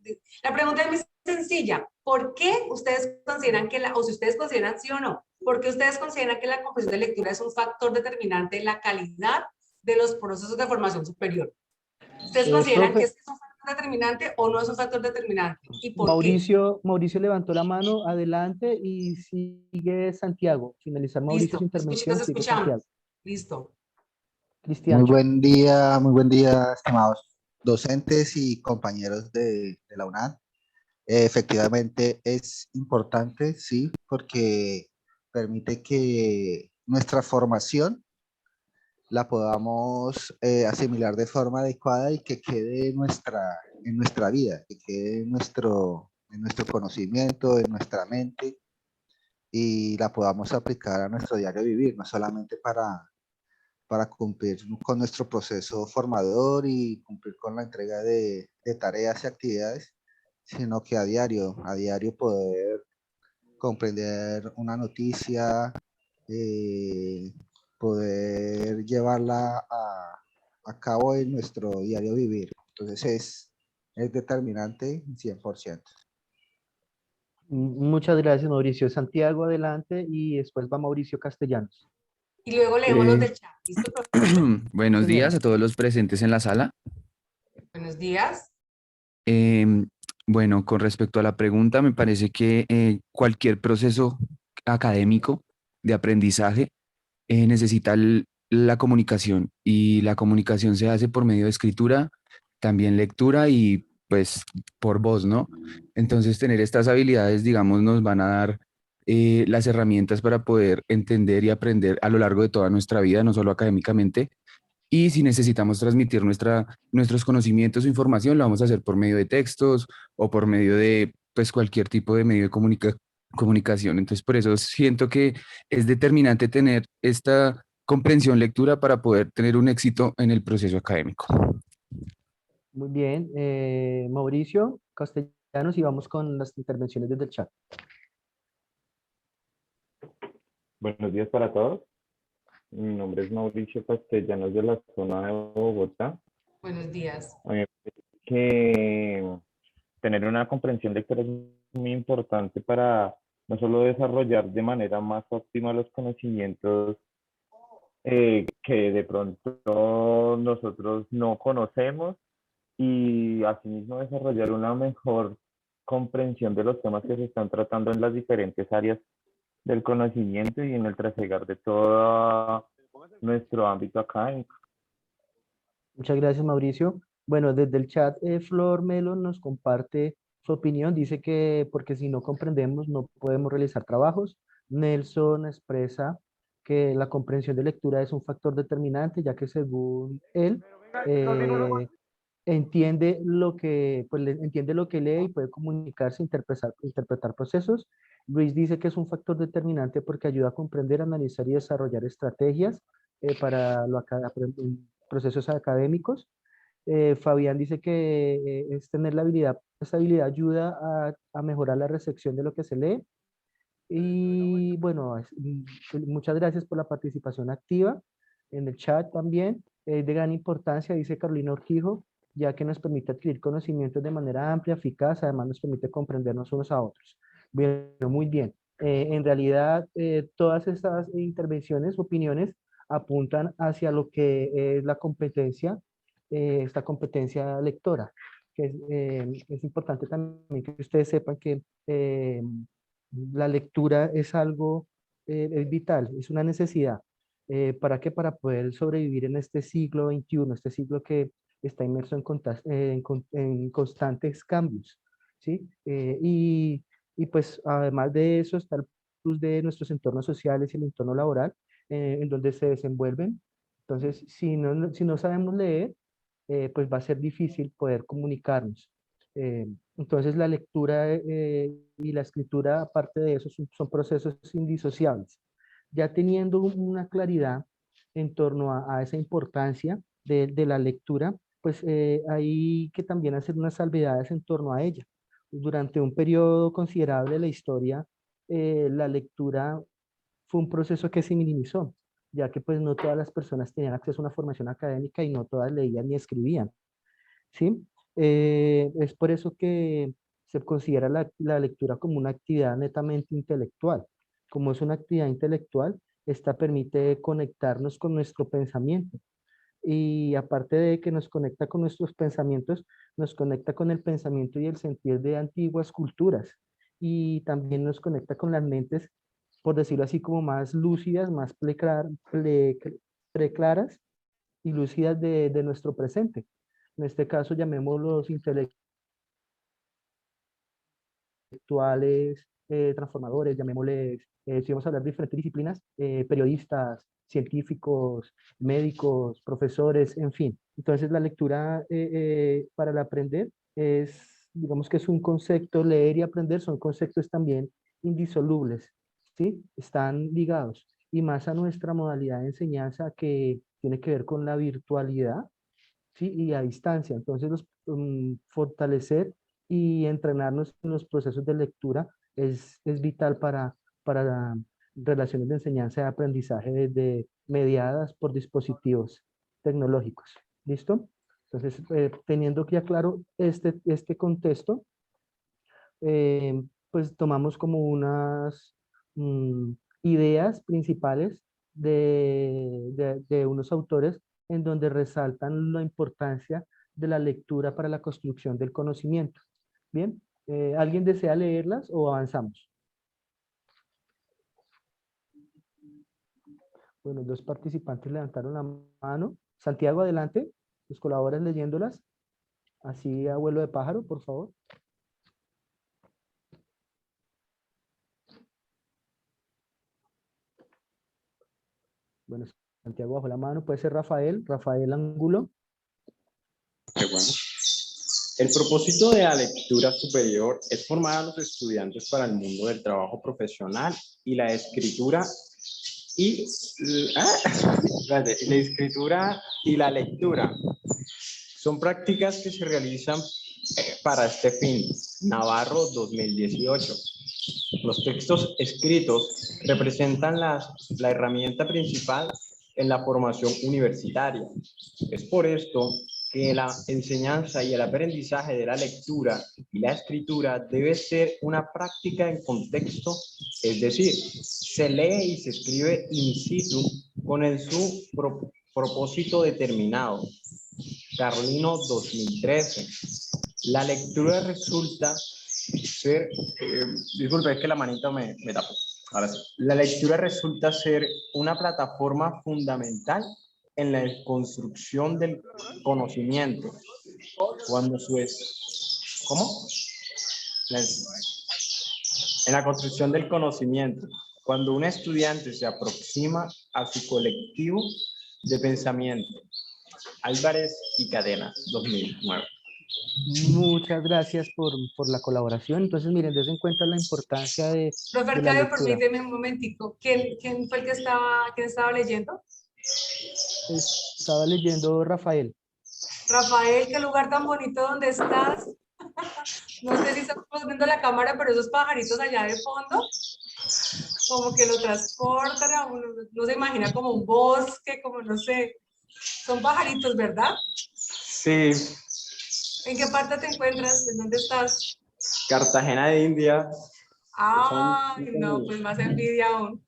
La pregunta es muy sencilla. ¿Por qué ustedes consideran o si ustedes consideran sí o no, por qué ustedes consideran que la comprensión de lectura es un factor determinante en la calidad de los procesos de formación superior? ¿Ustedes consideran que Profe, este es un factor determinante o no es un factor determinante? ¿Y por qué? Mauricio levantó la mano, adelante, y sigue Santiago. Finalizar Mauricio su Listo, intervención, nos sigue escuchamos. Santiago. Listo. Cristiancho. Muy buen día, estimados docentes y compañeros de la UNAD. Efectivamente es importante, sí, porque permite que nuestra formación la podamos asimilar de forma adecuada y que quede en nuestra vida, que quede en nuestro conocimiento, en nuestra mente, y la podamos aplicar a nuestro diario vivir, no solamente para cumplir con nuestro proceso formador y cumplir con la entrega de tareas y actividades, sino que a diario poder comprender una noticia, eh, poder llevarla a cabo en nuestro diario vivir. Entonces es determinante 100%. Muchas gracias, Mauricio. Santiago, adelante, y después va Mauricio Castellanos. Y luego leemos los del chat. ¿Listo, profe? Buenos Señor. días a todos los presentes en la sala. Buenos días. Bueno, con respecto a la pregunta, me parece que cualquier proceso académico de aprendizaje necesita la comunicación, y la comunicación se hace por medio de escritura, también lectura y pues por voz, ¿no? Entonces tener estas habilidades, digamos, nos van a dar las herramientas para poder entender y aprender a lo largo de toda nuestra vida, no solo académicamente. Y si necesitamos transmitir nuestros conocimientos o información, lo vamos a hacer por medio de textos o por medio de pues, cualquier tipo de medio de comunicación. Entonces, por eso siento que es determinante tener esta comprensión lectura para poder tener un éxito en el proceso académico. Muy bien. Mauricio Castellanos, y vamos con las intervenciones desde el chat. Buenos días para todos. Mi nombre es Mauricio Castellanos, de la zona de Bogotá. Buenos días. A mí me parece que tener una comprensión lectora es muy importante para no solo desarrollar de manera más óptima los conocimientos que de pronto nosotros no conocemos, y asimismo desarrollar una mejor comprensión de los temas que se están tratando en las diferentes áreas del conocimiento y en el trasegar de todo nuestro ámbito académico. Muchas gracias, Mauricio. Bueno, desde el chat, Flor Melo nos comparte su opinión. Dice que porque si no comprendemos no podemos realizar trabajos. Nelson expresa que la comprensión de lectura es un factor determinante, ya que según él, entiende lo que, pues, entiende lo que lee y puede comunicarse, interpretar procesos. Luis dice que es un factor determinante porque ayuda a comprender, analizar y desarrollar estrategias para procesos académicos. Fabián dice que es tener la habilidad, esta habilidad ayuda a mejorar la recepción de lo que se lee. Y bueno, muchas gracias por la participación activa en el chat también. De gran importancia, dice Carolina Urquijo, ya que nos permite adquirir conocimientos de manera amplia, eficaz, además nos permite comprendernos unos a otros. Bueno, muy bien. En realidad, todas estas intervenciones, opiniones, apuntan hacia lo que es la competencia, esta competencia lectora, que es importante también que ustedes sepan que la lectura es algo es vital, es una necesidad. ¿Para qué? Para poder sobrevivir en este siglo XXI, este siglo que está inmerso en constantes cambios, ¿sí? Y pues además de eso está el plus de nuestros entornos sociales y el entorno laboral en donde se desenvuelven. Entonces, si no sabemos leer, pues va a ser difícil poder comunicarnos. Entonces la lectura y la escritura, aparte de eso, son procesos indisociables. Ya teniendo una claridad en torno a esa importancia de la lectura, pues hay que también hacer unas salvedades en torno a ella. Durante un periodo considerable de la historia, la lectura fue un proceso que se minimizó, ya que pues no todas las personas tenían acceso a una formación académica y no todas leían ni escribían, ¿sí? Es por eso que se considera la lectura como una actividad netamente intelectual. Como es una actividad intelectual, esta permite conectarnos con nuestro pensamiento. Y aparte de que nos conecta con nuestros pensamientos, nos conecta con el pensamiento y el sentir de antiguas culturas. Y también nos conecta con las mentes, por decirlo así, como más lúcidas, más preclaras y lúcidas de nuestro presente. En este caso, llamémoslos intelectuales transformadores, llamémosles, si vamos a hablar de diferentes disciplinas, periodistas, científicos, médicos, profesores, en fin. Entonces, la lectura para el aprender es, digamos que es un concepto, leer y aprender son conceptos también indisolubles, ¿sí? Están ligados, y más a nuestra modalidad de enseñanza que tiene que ver con la virtualidad, ¿sí? Y a distancia. Entonces, fortalecer y entrenarnos en los procesos de lectura es vital para relaciones de enseñanza y aprendizaje desde mediadas por dispositivos tecnológicos. ¿Listo? Entonces, teniendo ya claro este contexto, pues tomamos como unas ideas principales de unos autores en donde resaltan la importancia de la lectura para la construcción del conocimiento. Bien, ¿alguien desea leerlas o avanzamos? Bueno, dos participantes levantaron la mano. Santiago, adelante. ¿Los colaboras leyéndolas? Así a vuelo de pájaro, por favor. Bueno, Santiago bajo la mano. Puede ser Rafael Angulo. Qué bueno. El propósito de la lectura superior es formar a los estudiantes para el mundo del trabajo profesional y la escritura y la lectura. Son prácticas que se realizan para este fin. Navarro 2018. Los textos escritos representan la herramienta principal en la formación universitaria. Es por esto que la enseñanza y el aprendizaje de la lectura y la escritura debe ser una práctica en contexto, es decir, se lee y se escribe in situ con su propósito determinado. Carlino 2013. La lectura resulta ser, disculpe, es que la manita me tapó. Ahora sí. La lectura resulta ser una plataforma fundamental en la construcción del conocimiento. Cuando ¿cómo? En la construcción del conocimiento. Cuando un estudiante se aproxima a su colectivo de pensamiento. Álvarez y Cadena, 2009. Muchas gracias por la colaboración. Entonces, miren, des en cuenta la importancia de Profe la Arcadio, lectura. permíteme un momentico. ¿Quién fue el que estaba leyendo? Estaba leyendo Rafael. Rafael, qué lugar tan bonito donde estás. No sé si estamos viendo la cámara, pero esos pajaritos allá de fondo, como que lo transportan a uno, no se imagina como un bosque, como no sé. Son pajaritos, ¿verdad? Sí. ¿En qué parte te encuentras? ¿En dónde estás? Cartagena de India. Ay, no, pues más envidia aún.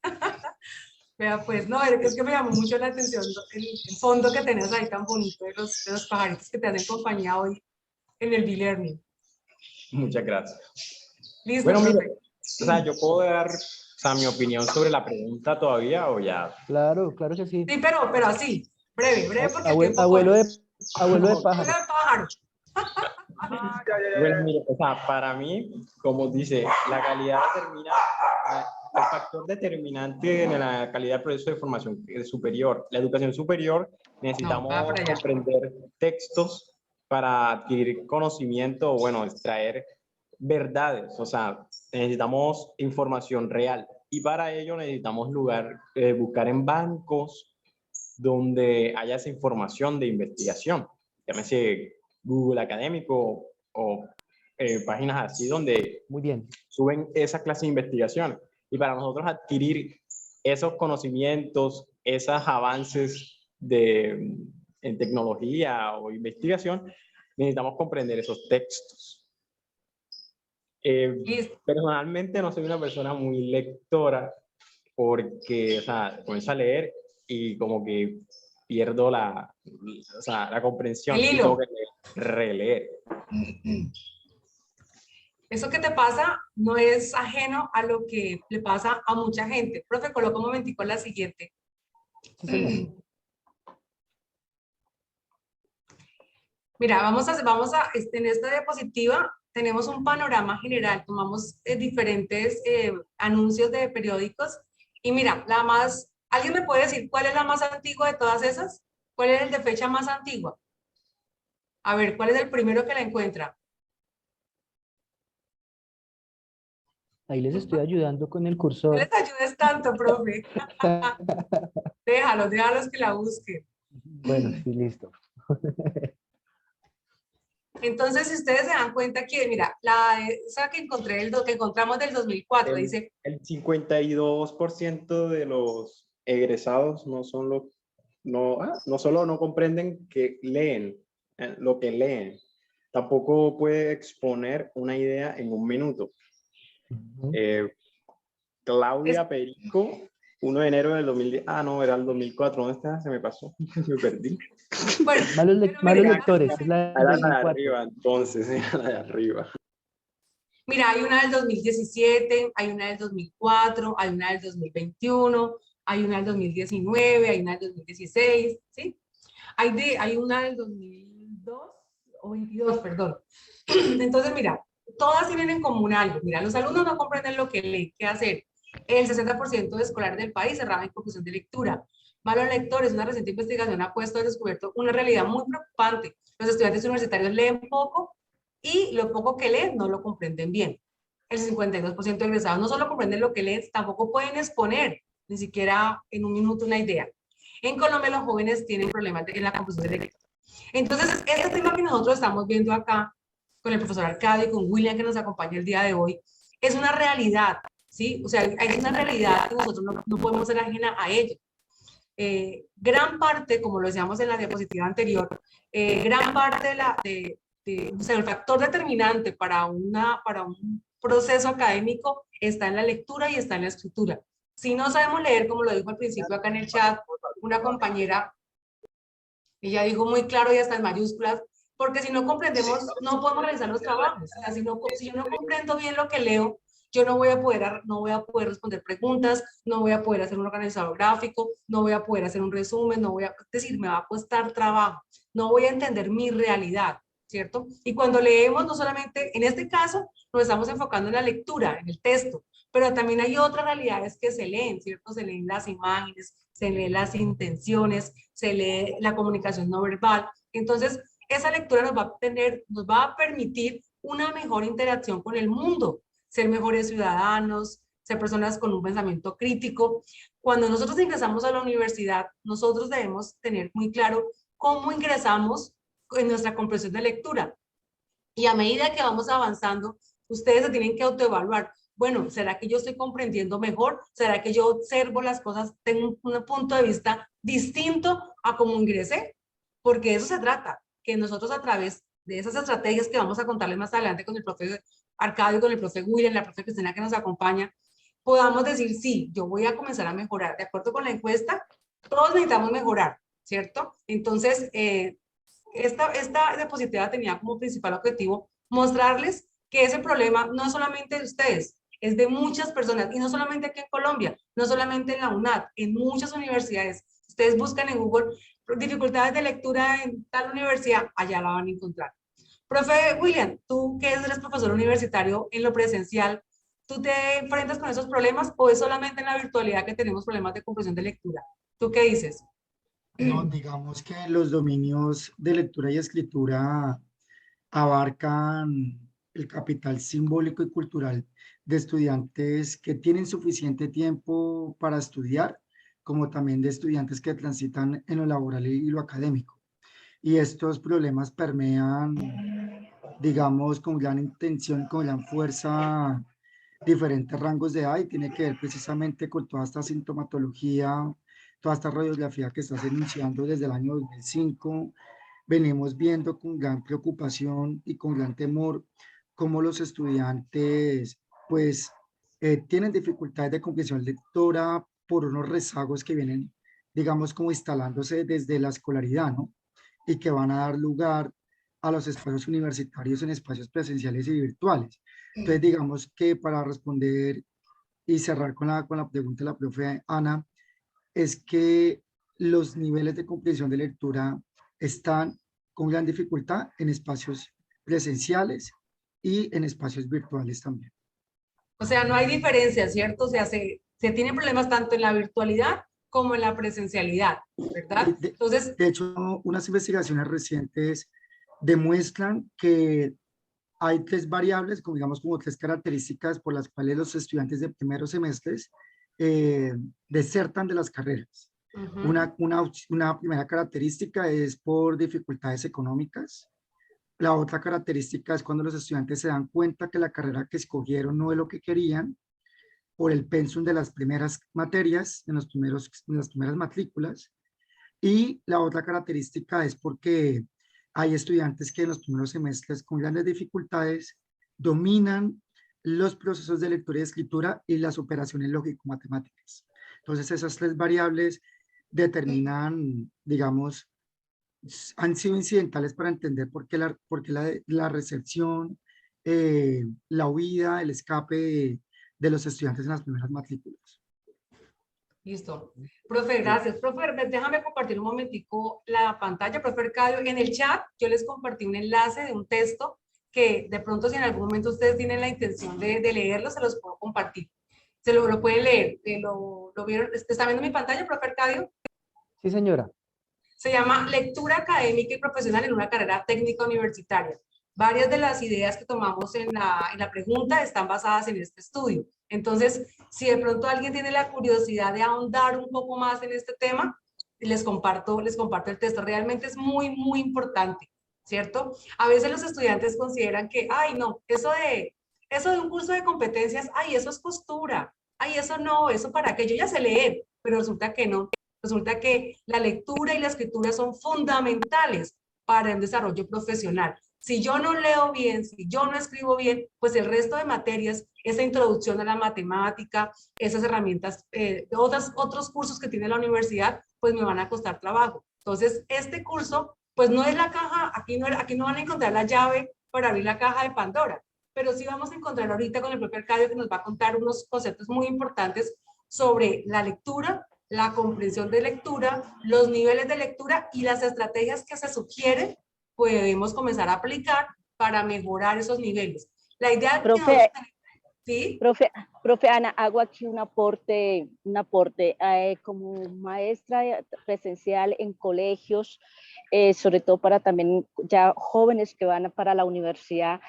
Vea, pues, no, es que me llamó mucho la atención el fondo que tenés ahí tan bonito de los pajaritos que te hacen compañía hoy en el B-Learning. Muchas gracias. Listo, bueno, profe. mire, o sea, yo puedo dar, o sea, mi opinión sobre la pregunta todavía o ya. Claro, claro que sí. Sí, pero así, breve, porque el tiempo abuelo corre. de pájaro. Abuelo de pájaro. Bueno, mire, o sea, para mí, como dice, la calidad determina, el factor determinante en la calidad del proceso de formación superior. La educación superior necesitamos comprender textos para adquirir conocimiento, bueno, extraer verdades, o sea, necesitamos información real y para ello necesitamos buscar en bancos donde haya esa información de investigación, llámese Google Académico o páginas así donde suben esa clase de investigación. Y para nosotros adquirir esos conocimientos, esos avances en tecnología o investigación, necesitamos comprender esos textos. Personalmente no soy una persona muy lectora porque, o sea, comienzo a leer y como que pierdo la comprensión y tengo que releer. Eso que te pasa no es ajeno a lo que le pasa a mucha gente. Profe, coloca un momentico la siguiente. Mira, vamos a en esta diapositiva tenemos un panorama general. Tomamos diferentes anuncios de periódicos y mira, ¿alguien me puede decir cuál es la más antigua de todas esas? ¿Cuál es el de fecha más antigua? A ver, ¿cuál es el primero que la encuentra? Ahí les estoy ayudando con el cursor. No les ayudes tanto, profe. Déjalos que la busquen. Bueno, sí, listo. Entonces, si ustedes se dan cuenta que, mira, esa que encontramos del 2004, dice... El 52% de los egresados no solo no comprenden que leen, lo que leen, tampoco puede exponer una idea en un minuto. Claudia Perico, 1 de enero del 2010. Ah, no, era el 2004. ¿Dónde está? Se me pasó. Me perdí. Bueno, malos lectores. Era la de arriba, entonces, era la de arriba. Mira, hay una del 2017, hay una del 2004, hay una del 2021, hay una del 2019, hay una del 2016, ¿sí? Hay una del 2002 o 22, perdón. Entonces, mira, todas tienen en común algo. Mira, los alumnos no comprenden lo que leen. ¿Qué hacer? El 60% de escolares del país cerraba en confusión de lectura. Malos lectores, una reciente investigación ha puesto al descubierto una realidad muy preocupante. Los estudiantes universitarios leen poco y lo poco que leen no lo comprenden bien. El 52% de egresados no solo comprenden lo que leen, tampoco pueden exponer ni siquiera en un minuto una idea. En Colombia los jóvenes tienen problemas en la confusión de lectura. Entonces, este tema que nosotros estamos viendo acá con el profesor Arcadio y con William que nos acompaña el día de hoy, es una realidad, ¿sí? O sea, hay una realidad que nosotros no podemos ser ajena a ello. Gran parte, como lo decíamos en la diapositiva anterior, gran parte o sea, el factor determinante para un proceso académico está en la lectura y está en la escritura. Si no sabemos leer, como lo dijo al principio acá en el chat, una compañera Ella dijo muy claro y hasta en mayúsculas, porque si no comprendemos, no podemos realizar los trabajos. O sea, si yo no comprendo bien lo que leo, yo no voy a poder responder preguntas, no voy a poder hacer un organizador gráfico, no voy a poder hacer un resumen, es decir, me va a costar trabajo, no voy a entender mi realidad, ¿cierto? Y cuando leemos, no solamente, en este caso, nos estamos enfocando en la lectura, en el texto, pero también hay otras realidades que se leen, ¿cierto? Se leen las imágenes, se leen las intenciones, se lee la comunicación no verbal. Entonces, esa lectura nos va a permitir una mejor interacción con el mundo, ser mejores ciudadanos, ser personas con un pensamiento crítico. Cuando nosotros ingresamos a la universidad, nosotros debemos tener muy claro cómo ingresamos en nuestra comprensión de lectura. Y a medida que vamos avanzando, ustedes se tienen que autoevaluar. Bueno, ¿será que yo estoy comprendiendo mejor? ¿Será que yo observo las cosas, tengo un punto de vista distinto a cómo ingresé? Porque de eso se trata, que nosotros a través de esas estrategias que vamos a contarles más adelante con el profe Arcadio, con el profe William, la profe Cristina que nos acompaña, podamos decir, sí, yo voy a comenzar a mejorar. De acuerdo con la encuesta, todos necesitamos mejorar, ¿cierto? Entonces, esta diapositiva tenía como principal objetivo mostrarles que ese problema no es solamente de ustedes, es de muchas personas, y no solamente aquí en Colombia, no solamente en la UNAD, en muchas universidades. Ustedes buscan en Google dificultades de lectura en tal universidad, allá la van a encontrar. Profe William, tú que eres profesor universitario en lo presencial, ¿tú te enfrentas con esos problemas o es solamente en la virtualidad que tenemos problemas de comprensión de lectura? ¿Tú qué dices? No, digamos que los dominios de lectura y escritura abarcan el capital simbólico y cultural de estudiantes que tienen suficiente tiempo para estudiar, como también de estudiantes que transitan en lo laboral y lo académico. Y estos problemas permean, digamos, con gran intención, con gran fuerza, diferentes rangos de edad y tiene que ver precisamente con toda esta sintomatología, toda esta radiografía que estás enunciando desde el año 2005. Venimos viendo con gran preocupación y con gran temor cómo los estudiantes, pues, tienen dificultades de comprensión lectora por unos rezagos que vienen, digamos, como instalándose desde la escolaridad, ¿no? Y que van a dar lugar a los espacios universitarios en espacios presenciales y virtuales. Entonces, digamos que para responder y cerrar con la pregunta de la profe Ana, es que los niveles de comprensión de lectura están con gran dificultad en espacios presenciales y en espacios virtuales también. O sea, no hay diferencia, ¿cierto? O sea, se tienen problemas tanto en la virtualidad como en la presencialidad, ¿verdad? Entonces, de hecho, unas investigaciones recientes demuestran que hay tres variables, como digamos, como tres características por las cuales los estudiantes de primeros semestres desertan de las carreras. Una primera característica es por dificultades económicas. La otra característica es cuando los estudiantes se dan cuenta que la carrera que escogieron no es lo que querían, por el pensum de las primeras materias, en las primeras matrículas. Y la otra característica es porque hay estudiantes que en los primeros semestres con grandes dificultades dominan los procesos de lectura y escritura y las operaciones lógico-matemáticas. Entonces esas tres variables determinan, digamos, han sido incidentales para entender por qué la recepción, la huida, el escape de los estudiantes en las primeras matrículas. Listo. Profe, gracias. Profe, déjame compartir un momentico la pantalla. Profe Arcadio, en el chat yo les compartí un enlace de un texto que de pronto si en algún momento ustedes tienen la intención de leerlo, se los puedo compartir. Se lo pueden leer. ¿Lo vieron? ¿Está viendo mi pantalla, profe Arcadio? Sí, señora. Se llama Lectura académica y profesional en una carrera técnica universitaria. Varias de las ideas que tomamos en la pregunta están basadas en este estudio. Entonces, si de pronto alguien tiene la curiosidad de ahondar un poco más en este tema, les comparto el texto. Realmente es muy, muy importante, ¿cierto? A veces los estudiantes consideran que, ay, no, eso de un curso de competencias, ay, eso es costura, ay, eso no, eso para qué, yo ya sé leer, pero resulta que no. Resulta que la lectura y la escritura son fundamentales para el desarrollo profesional. Si yo no leo bien, si yo no escribo bien, pues el resto de materias, esa introducción a la matemática, esas herramientas, otros cursos que tiene la universidad, pues me van a costar trabajo. Entonces, este curso, pues no es la caja, aquí no van a encontrar la llave para abrir la caja de Pandora, pero sí vamos a encontrar ahorita con el propio Arcadio que nos va a contar unos conceptos muy importantes sobre la lectura, la comprensión de lectura, los niveles de lectura y las estrategias que se sugieren podemos comenzar a aplicar para mejorar esos niveles. La idea Profe, ¿sí? Profe Ana, hago aquí un aporte. Como maestra presencial en colegios, sobre todo para también ya jóvenes que van para la universidad,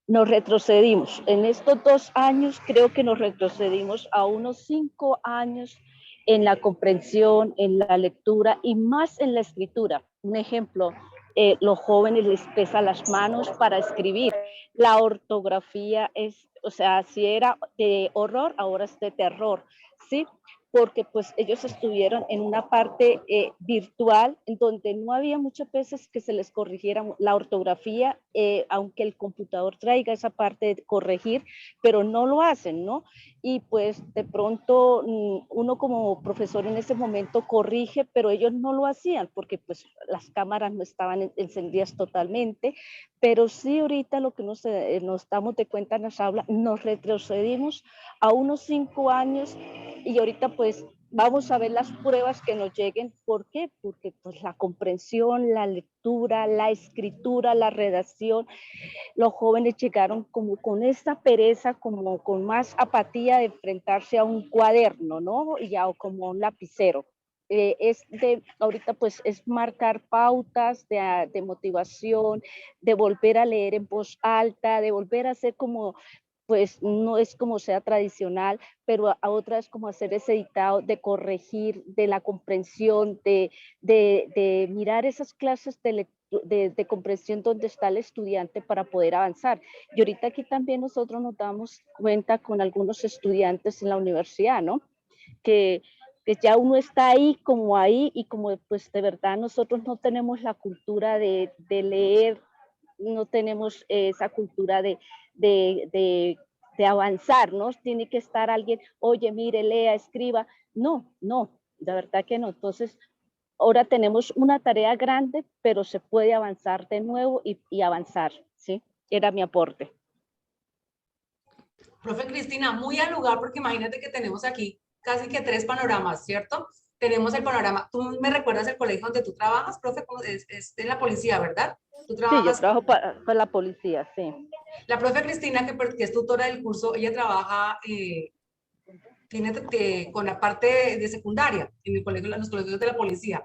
nos retrocedimos. En estos 2 años creo que nos retrocedimos a unos 5 años en la comprensión, en la lectura y más en la escritura. Un ejemplo, los jóvenes les pesan las manos para escribir. La ortografía es, o sea, si era de horror, ahora es de terror, ¿sí? Porque pues ellos estuvieron en una parte virtual en donde no había muchas veces que se les corrigiera la ortografía, aunque el computador traiga esa parte de corregir, pero no lo hacen, ¿no? Y pues de pronto uno como profesor en ese momento corrige, pero ellos no lo hacían porque pues las cámaras no estaban encendidas totalmente, pero sí ahorita lo que nos damos de cuenta en las aulas, nos retrocedimos a unos 5 años y ahorita pues vamos a ver las pruebas que nos lleguen. ¿Por qué? Porque pues la comprensión, la lectura, la escritura, la redacción, los jóvenes llegaron como con esta pereza, como con más apatía de enfrentarse a un cuaderno, ¿no? Y ya como un lapicero. Ahorita pues es marcar pautas de motivación, de volver a leer en voz alta, de volver a hacer como, pues no es como sea tradicional, pero a otra es como hacer ese dictado de corregir, de la comprensión, de mirar esas clases de comprensión donde está el estudiante para poder avanzar. Y ahorita aquí también nosotros nos damos cuenta con algunos estudiantes en la universidad, ¿no? Que ya uno está ahí y como pues de verdad nosotros no tenemos la cultura de leer, no tenemos esa cultura de avanzar, ¿no? Tiene que estar alguien, oye, mire, lea, escriba. No, de verdad que no. Entonces, ahora tenemos una tarea grande, pero se puede avanzar de nuevo y avanzar, ¿sí? Era mi aporte. Profe Cristina, muy al lugar porque imagínate que tenemos aquí casi que 3 panoramas, ¿cierto? Tenemos el panorama, tú me recuerdas el colegio donde tú trabajas, profe, es de la policía, ¿verdad? ¿Tú trabajas? Sí, yo trabajo para la policía, sí. La profe Cristina, que es tutora del curso, ella trabaja con la parte de secundaria en el colegio, en los colegios de la policía.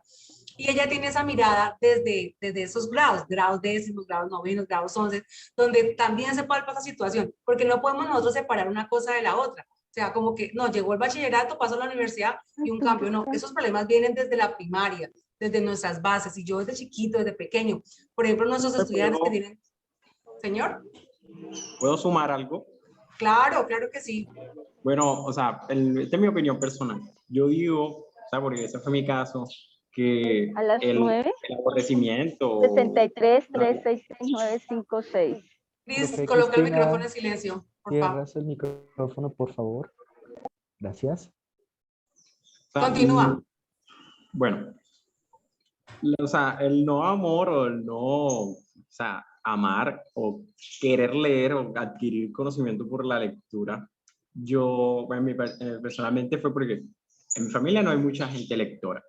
Y ella tiene esa mirada desde esos grados décimos, grados novenos, grados 11, donde también se palpa esa situación, porque no podemos nosotros separar una cosa de la otra. O sea, como que, no, llegó el bachillerato, pasó a la universidad y un cambio. No, esos problemas vienen desde la primaria, desde nuestras bases. Y yo desde chiquito, desde pequeño. Por ejemplo, nuestros estudiantes que tienen... Señor. ¿Puedo sumar algo? Claro, claro que sí. Bueno, o sea, esta es mi opinión personal. Yo digo, o sea, porque ese fue mi caso, que a las 9, el aborrecimiento... 63 366 956. Cris, coloca el micrófono en silencio, por favor. Cierras el micrófono, por favor. Gracias. Continúa. Bueno, o sea, el no amor o el no, o sea, amar o querer leer o adquirir conocimiento por la lectura, yo, bueno, personalmente fue porque en mi familia no hay mucha gente lectora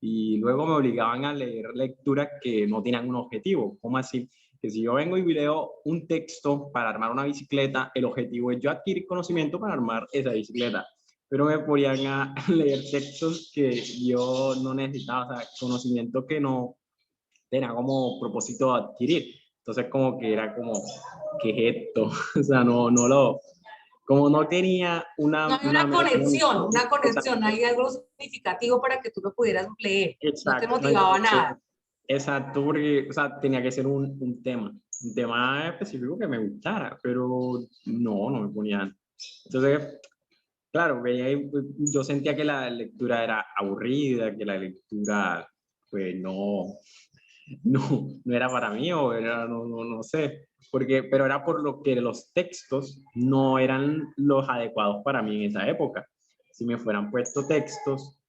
y luego me obligaban a leer lecturas que no tenían un objetivo. ¿Cómo así? Que si yo vengo y leo un texto para armar una bicicleta, el objetivo es yo adquirir conocimiento para armar esa bicicleta. Pero me ponían a leer textos que yo no necesitaba, o sea, conocimiento que no tenía como propósito adquirir. Entonces como que era como, ¿qué es esto? O sea, como no tenía una... No hay una conexión, no hay algo significativo para que tú lo pudieras leer. Exacto, no te motivaba nada. Exacto, porque, o sea, tenía que ser un tema específico que me gustara, pero no me ponían. Entonces, claro, yo sentía que la lectura era aburrida, que la lectura, pues, no era para mí, o era, no sé, pero era por lo que los textos no eran los adecuados para mí en esa época. Si me fueran puesto textos,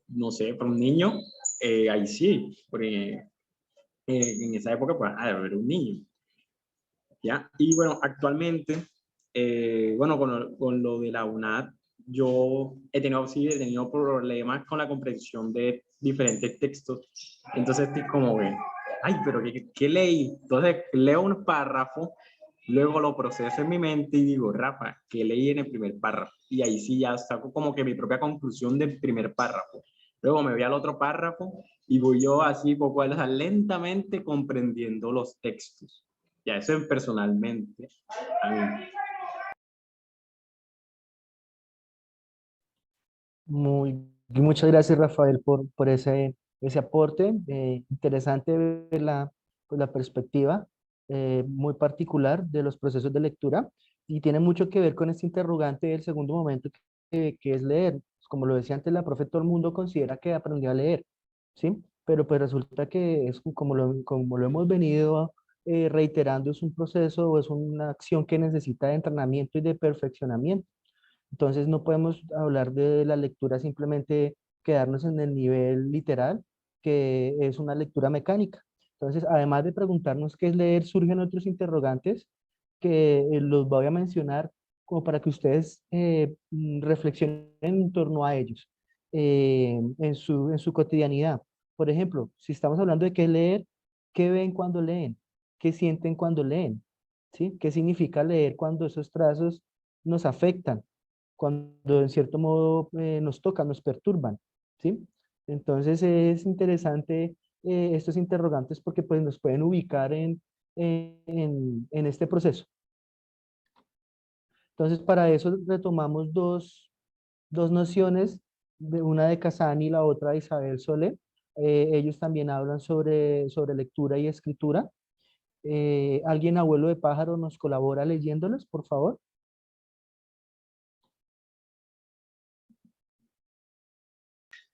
no sé, para un niño, ahí sí, porque en esa época pues era un niño. ¿Ya? Y bueno, actualmente, bueno, con lo de la UNAD, yo sí, he tenido problemas con la comprensión de diferentes textos. Entonces estoy como que, ay, pero ¿qué leí? Entonces leo un párrafo, luego lo proceso en mi mente y digo, Rafa, ¿qué leí en el primer párrafo? Y ahí sí ya saco como que mi propia conclusión del primer párrafo. Luego me voy al otro párrafo y voy yo así, poco a poco, lentamente comprendiendo los textos. Ya, eso es personalmente. A mí. Muchas gracias, Rafael, por ese aporte. Interesante ver pues, la perspectiva muy particular de los procesos de lectura y tiene mucho que ver con este interrogante del segundo momento que es leer. Como lo decía antes la profe, todo el mundo considera que aprendió a leer, ¿sí? Pero pues resulta que es como lo hemos venido reiterando, es un proceso o es una acción que necesita de entrenamiento y de perfeccionamiento. Entonces no podemos hablar de la lectura simplemente quedarnos en el nivel literal, que es una lectura mecánica. Entonces, además de preguntarnos qué es leer, surgen otros interrogantes que los voy a mencionar como para que ustedes reflexionen en torno a ellos en su cotidianidad. Por ejemplo, si estamos hablando de qué es leer, ¿qué ven cuando leen? ¿Qué sienten cuando leen? ¿Sí? ¿Qué significa leer cuando esos trazos nos afectan? Cuando en cierto modo nos tocan, nos perturban, ¿sí? Entonces es interesante estos interrogantes porque pues nos pueden ubicar en este proceso. Entonces para eso retomamos dos nociones, una de Casani y la otra de Isabel Solé. Ellos también hablan sobre lectura y escritura. ¿Alguien, abuelo de pájaro, nos colabora leyéndolos, por favor?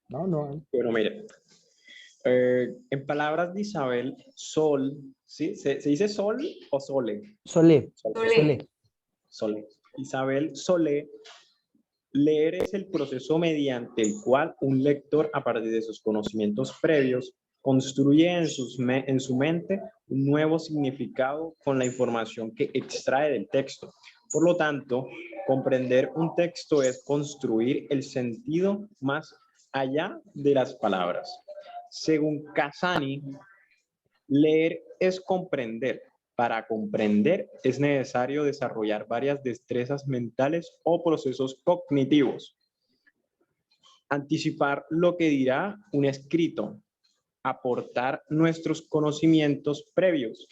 No. Bueno, mire, en palabras de Isabel, sol, ¿sí? ¿Se dice sol o sole? Solé. Solé. Sole. Isabel Solé, leer es el proceso mediante el cual un lector, a partir de sus conocimientos previos, construye en su mente un nuevo significado con la información que extrae del texto. Por lo tanto, comprender un texto es construir el sentido más allá de las palabras. Según Casani, leer es comprender. Para comprender es necesario desarrollar varias destrezas mentales o procesos cognitivos. Anticipar lo que dirá un escrito, aportar nuestros conocimientos previos,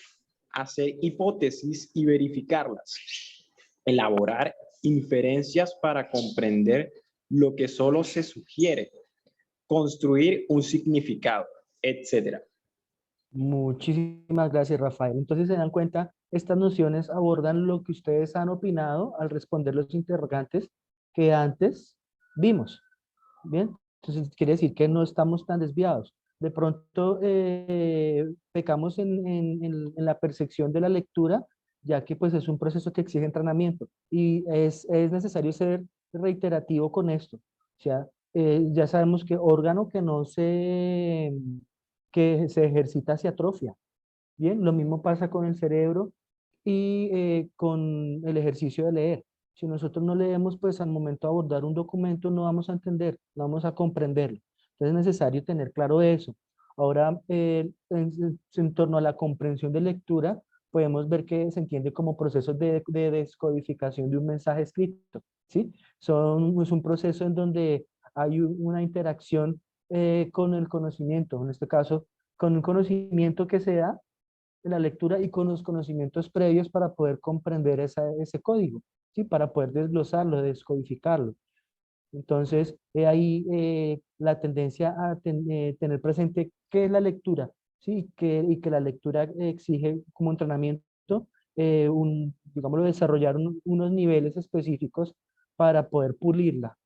hacer hipótesis y verificarlas, elaborar inferencias para comprender lo que solo se sugiere, construir un significado, etc. Muchísimas gracias, Rafael. Entonces, se dan cuenta, estas nociones abordan lo que ustedes han opinado al responder los interrogantes que antes vimos. Bien, entonces quiere decir que no estamos tan desviados. De pronto pecamos en la percepción de la lectura, ya que pues es un proceso que exige entrenamiento y es necesario ser reiterativo con esto. O sea, ya sabemos que órgano que se ejercita se atrofia. Bien, lo mismo pasa con el cerebro y con el ejercicio de leer. Si nosotros no leemos, pues al momento de abordar un documento no vamos a entender, no vamos a comprenderlo. Entonces es necesario tener claro eso. Ahora, en torno a la comprensión de lectura, podemos ver que se entiende como procesos de descodificación de un mensaje escrito, ¿sí? Es un proceso en donde hay una interacción con el conocimiento, en este caso, con un conocimiento que se da de la lectura y con los conocimientos previos para poder comprender ese código, ¿sí? Para poder desglosarlo, descodificarlo. Entonces, ahí la tendencia a tener presente qué es la lectura, ¿sí? Y que la lectura exige como entrenamiento, digámoslo, desarrollar unos niveles específicos para poder pulirla,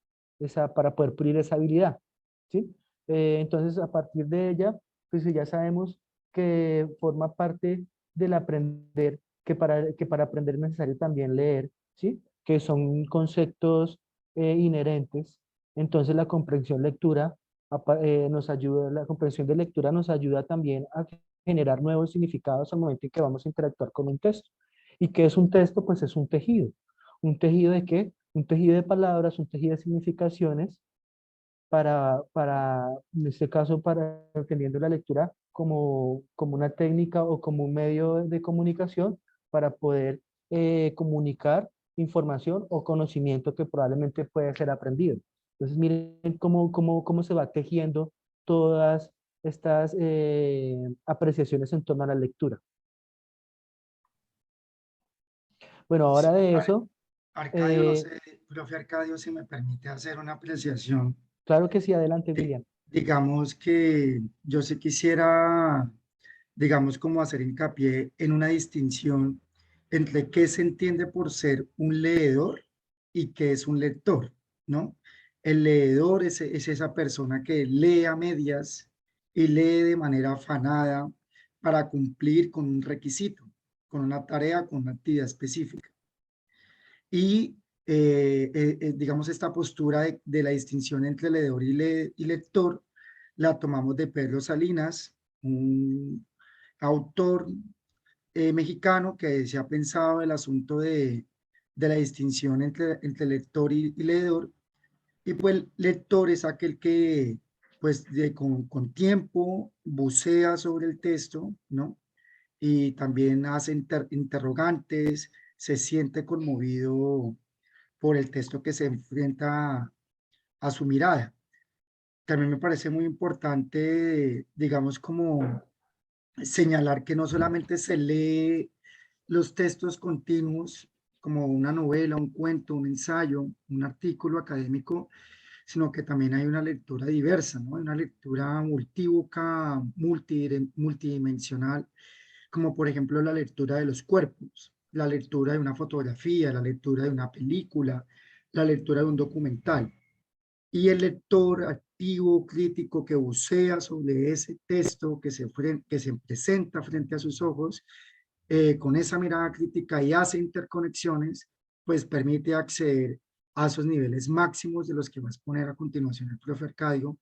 para poder pulir esa habilidad, ¿sí? Entonces, a partir de ella, pues ya sabemos que forma parte del aprender, que para aprender es necesario también leer, ¿sí? Que son conceptos inherentes. Entonces la comprensión lectura nos ayuda, la comprensión de lectura nos ayuda también a generar nuevos significados al momento en que vamos a interactuar con un texto. ¿Y qué es un texto? Pues es un tejido. ¿Un tejido de qué? Un tejido de palabras, un tejido de significaciones en este caso, para entendiendo la lectura como una técnica o como un medio de comunicación para poder comunicar información o conocimiento que probablemente puede ser aprendido. Entonces, miren cómo se va tejiendo todas estas apreciaciones en torno a la lectura. Bueno, ahora Sí, de eso... Arcadio, no sé, profe Arcadio, si me permite hacer una apreciación. Claro que sí, adelante, William. Digamos que yo sí quisiera, digamos, como hacer hincapié en una distinción entre qué se entiende por ser un leedor y qué es un lector, ¿no? El leedor es esa persona que lee a medias y lee de manera afanada para cumplir con un requisito, con una tarea, con una actividad específica. Y digamos, esta postura de la distinción entre leedor y lector la tomamos de Pedro Salinas, un autor mexicano que se ha pensado el asunto de la distinción entre lector y leedor. Y pues lector es aquel que pues con tiempo bucea sobre el texto, ¿no? Y también hace interrogantes, se siente conmovido por el texto que se enfrenta a su mirada. También me parece muy importante, digamos, como señalar que no solamente se lee los textos continuos como una novela, un cuento, un ensayo, un artículo académico, sino que también hay una lectura diversa, ¿no? Hay una lectura multívoca, multidimensional, como por ejemplo la lectura de los cuerpos, la lectura de una fotografía, la lectura de una película, la lectura de un documental. Y el lector activo, crítico, que bucea sobre ese texto que se presenta frente a sus ojos, con esa mirada crítica y hace interconexiones, pues permite acceder a esos niveles máximos de los que va a exponer a continuación el profe Arcadio,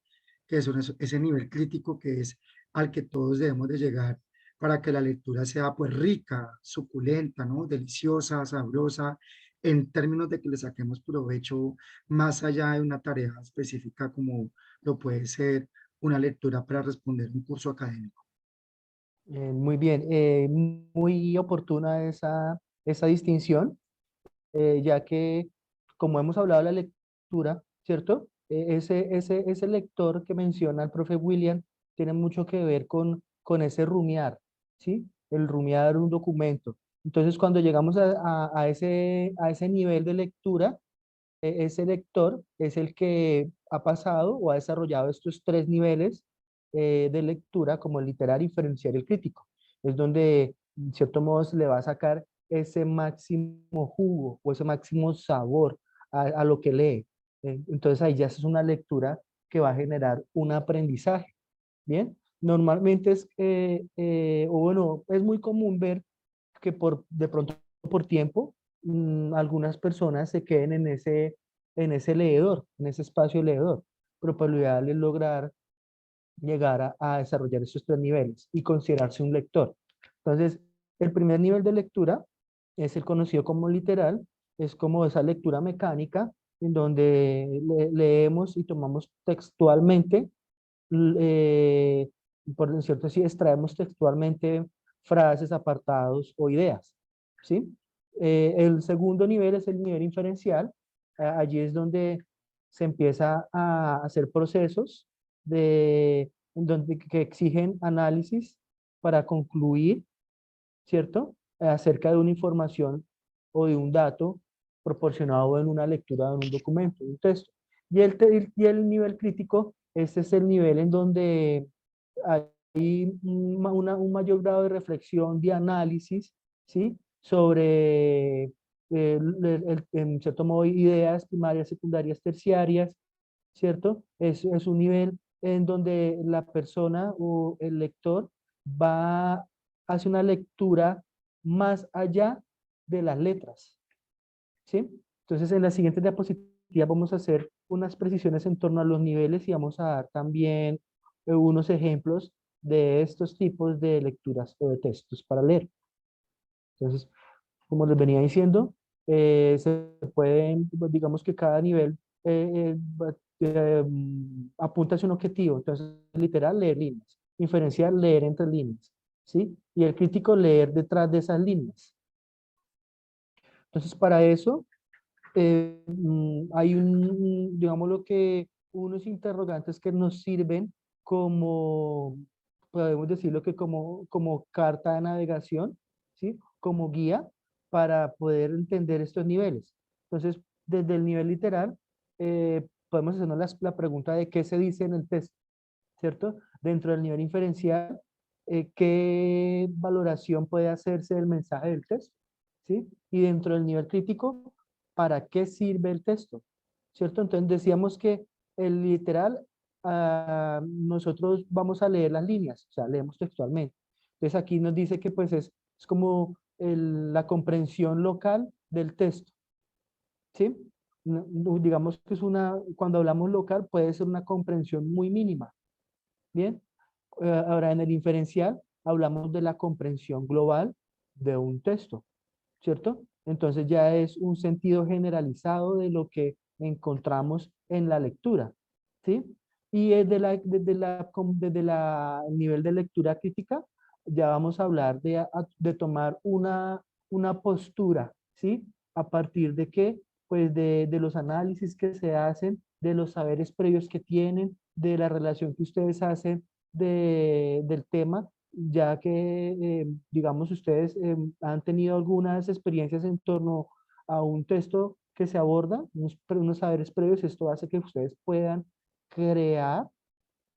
que es ese nivel crítico que es al que todos debemos de llegar para que la lectura sea pues rica, suculenta, ¿no? Deliciosa, sabrosa, en términos de que le saquemos provecho más allá de una tarea específica como lo puede ser una lectura para responder un curso académico. Muy bien, muy oportuna esa distinción, ya que como hemos hablado de la lectura, ¿cierto? Ese lector que menciona el profe William tiene mucho que ver con ese rumiar, ¿sí? El rumiar un documento. Entonces, cuando llegamos a ese nivel de lectura, ese lector es el que ha pasado o ha desarrollado estos tres niveles de lectura como el literario, inferencial y el crítico. Es donde, en cierto modo, se le va a sacar ese máximo jugo o ese máximo sabor a lo que lee. Entonces ahí ya es una lectura que va a generar un aprendizaje. Bien, normalmente o bueno, es muy común ver que de pronto por tiempo, algunas personas se queden en ese leedor, en ese espacio leedor, pero pues lo ideal es lograr llegar a desarrollar esos tres niveles y considerarse un lector. Entonces, el primer nivel de lectura es el conocido como literal, es como esa lectura mecánica en donde leemos y tomamos textualmente, por cierto, si extraemos textualmente frases, apartados o ideas, ¿sí? El segundo nivel es el nivel inferencial. Allí es donde se empieza a hacer procesos que exigen análisis para concluir, ¿cierto? Acerca de una información o de un dato proporcionado en una lectura de un documento, un texto. Y el nivel crítico, este es el nivel en donde hay un mayor grado de reflexión, de análisis, ¿sí? Sobre, en cierto modo, ideas primarias, secundarias, terciarias, ¿cierto? Es un nivel en donde la persona o el lector hace una lectura más allá de las letras, ¿sí? Entonces, en la siguiente diapositiva vamos a hacer unas precisiones en torno a los niveles y vamos a dar también unos ejemplos de estos tipos de lecturas o de textos para leer. Entonces, como les venía diciendo, se pueden, digamos que cada nivel apunta hacia un objetivo. Entonces, literal, leer líneas. Inferencial, leer entre líneas. ¿Sí? Y el crítico, leer detrás de esas líneas. Entonces, para eso, hay digámoslo que, unos interrogantes que nos sirven como, podemos decirlo que como carta de navegación, ¿sí? Como guía para poder entender estos niveles. Entonces, desde el nivel literal, podemos hacernos la pregunta de qué se dice en el texto, ¿cierto? Dentro del nivel inferencial, ¿qué valoración puede hacerse del mensaje del texto? ¿Sí? Y dentro del nivel crítico, ¿para qué sirve el texto? ¿Cierto? Entonces decíamos que el literal, nosotros vamos a leer las líneas, o sea, leemos textualmente. Entonces aquí nos dice que pues es como la comprensión local del texto. ¿Sí? Digamos que es cuando hablamos local puede ser una comprensión muy mínima. Bien, ahora en el inferencial hablamos de la comprensión global de un texto, ¿cierto? Entonces ya es un sentido generalizado de lo que encontramos en la lectura, ¿sí? Y desde el nivel de lectura crítica ya vamos a hablar de tomar una postura, ¿sí? ¿A partir de qué? Pues de los análisis que se hacen, de los saberes previos que tienen, de la relación que ustedes hacen del tema, ya que, digamos, ustedes han tenido algunas experiencias en torno a un texto que se aborda, unos saberes previos. Esto hace que ustedes puedan crear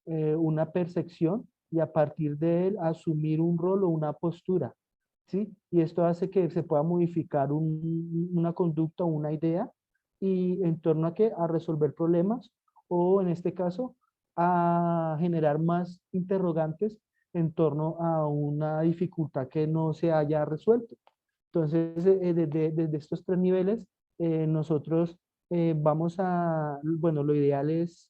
una percepción y a partir de él asumir un rol o una postura, ¿sí? Y esto hace que se pueda modificar una conducta o una idea y en torno a qué, a resolver problemas o en este caso a generar más interrogantes en torno a una dificultad que no se haya resuelto. Entonces, desde estos tres niveles, nosotros vamos bueno, lo ideal es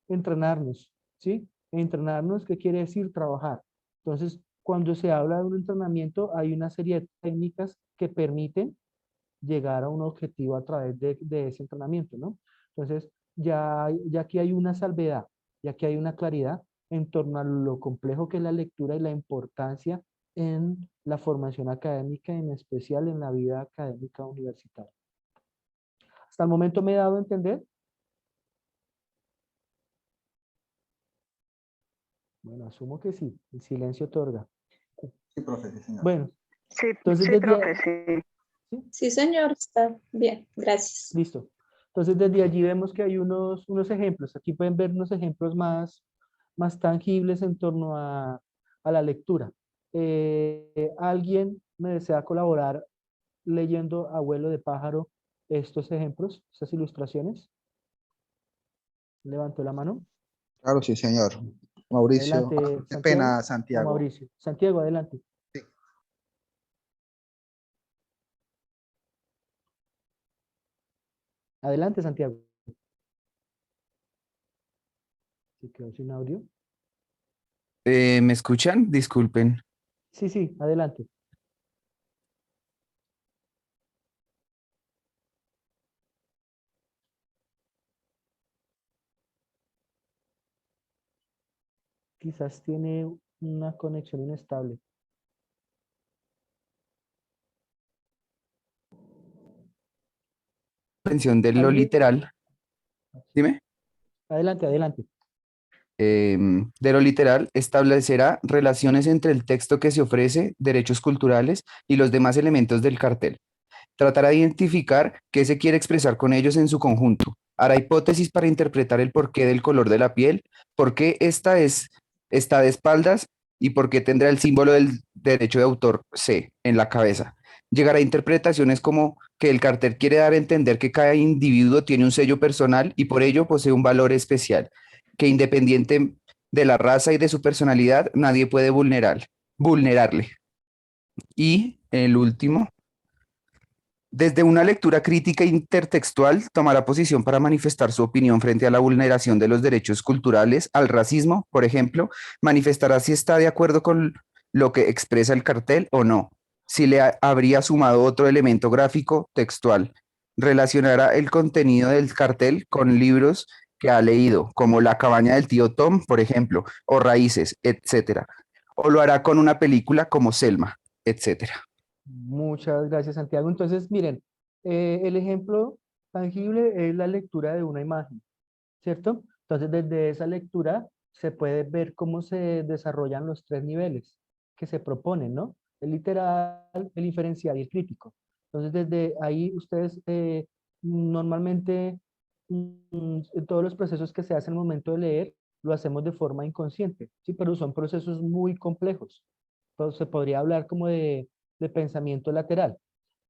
entrenarnos, ¿sí? Entrenarnos, ¿qué quiere decir? Trabajar. Entonces, cuando se habla de un entrenamiento, hay una serie de técnicas que permiten llegar a un objetivo a través de ese entrenamiento, ¿no? Entonces, ya aquí hay una salvedad, ya que hay una claridad en torno a lo complejo que es la lectura y la importancia en la formación académica, en especial en la vida académica universitaria. ¿Hasta el momento me he dado a entender? Bueno, asumo que sí, el silencio otorga. Sí, profe, sí, señor. Bueno, Sí, entonces sí, profe, sí. Sí, señor, está bien, gracias. Listo. Entonces desde allí vemos que hay unos ejemplos. Aquí pueden ver unos ejemplos más tangibles en torno a la lectura. ¿Alguien me desea colaborar leyendo Abuelo de Pájaro estos ejemplos, estas ilustraciones? Levantó la mano. Claro, sí, señor. Mauricio. Adelante, Qué Santiago. pena, O Santiago. Mauricio. Santiago, adelante. Sí. Adelante, Santiago. ¿Se quedó sin audio? ¿Me escuchan? Disculpen. Sí, sí, adelante. Quizás tiene una conexión inestable. Comprensión de lo ¿Alguien? literal. Dime. Adelante, adelante. De lo literal, establecerá relaciones entre el texto que se ofrece, derechos culturales y los demás elementos del cartel. Tratará de identificar qué se quiere expresar con ellos en su conjunto. Hará hipótesis para interpretar el porqué del color de la piel, por qué está de espaldas y por qué tendrá el símbolo del derecho de autor C en la cabeza. Llegará a interpretaciones como que el cartel quiere dar a entender que cada individuo tiene un sello personal y por ello posee un valor especial, que independiente de la raza y de su personalidad, nadie puede vulnerarle. Y el último, Desde una lectura crítica intertextual, tomará posición para manifestar su opinión frente a la vulneración de los derechos culturales, al racismo, por ejemplo, manifestará si está de acuerdo con lo que expresa el cartel o no, si habría sumado otro elemento gráfico textual, relacionará el contenido del cartel con libros que ha leído, como La cabaña del tío Tom, por ejemplo, o Raíces, etcétera, o lo hará con una película como Selma, etcétera. Muchas gracias, Santiago. Entonces, miren, el ejemplo tangible es la lectura de una imagen, ¿cierto? Entonces, desde esa lectura se puede ver cómo se desarrollan los tres niveles que se proponen, ¿no? El literal, el inferencial y el crítico. Entonces, desde ahí ustedes normalmente en todos los procesos que se hacen al momento de leer, lo hacemos de forma inconsciente, ¿sí? Pero son procesos muy complejos. Entonces, se podría hablar como de pensamiento lateral.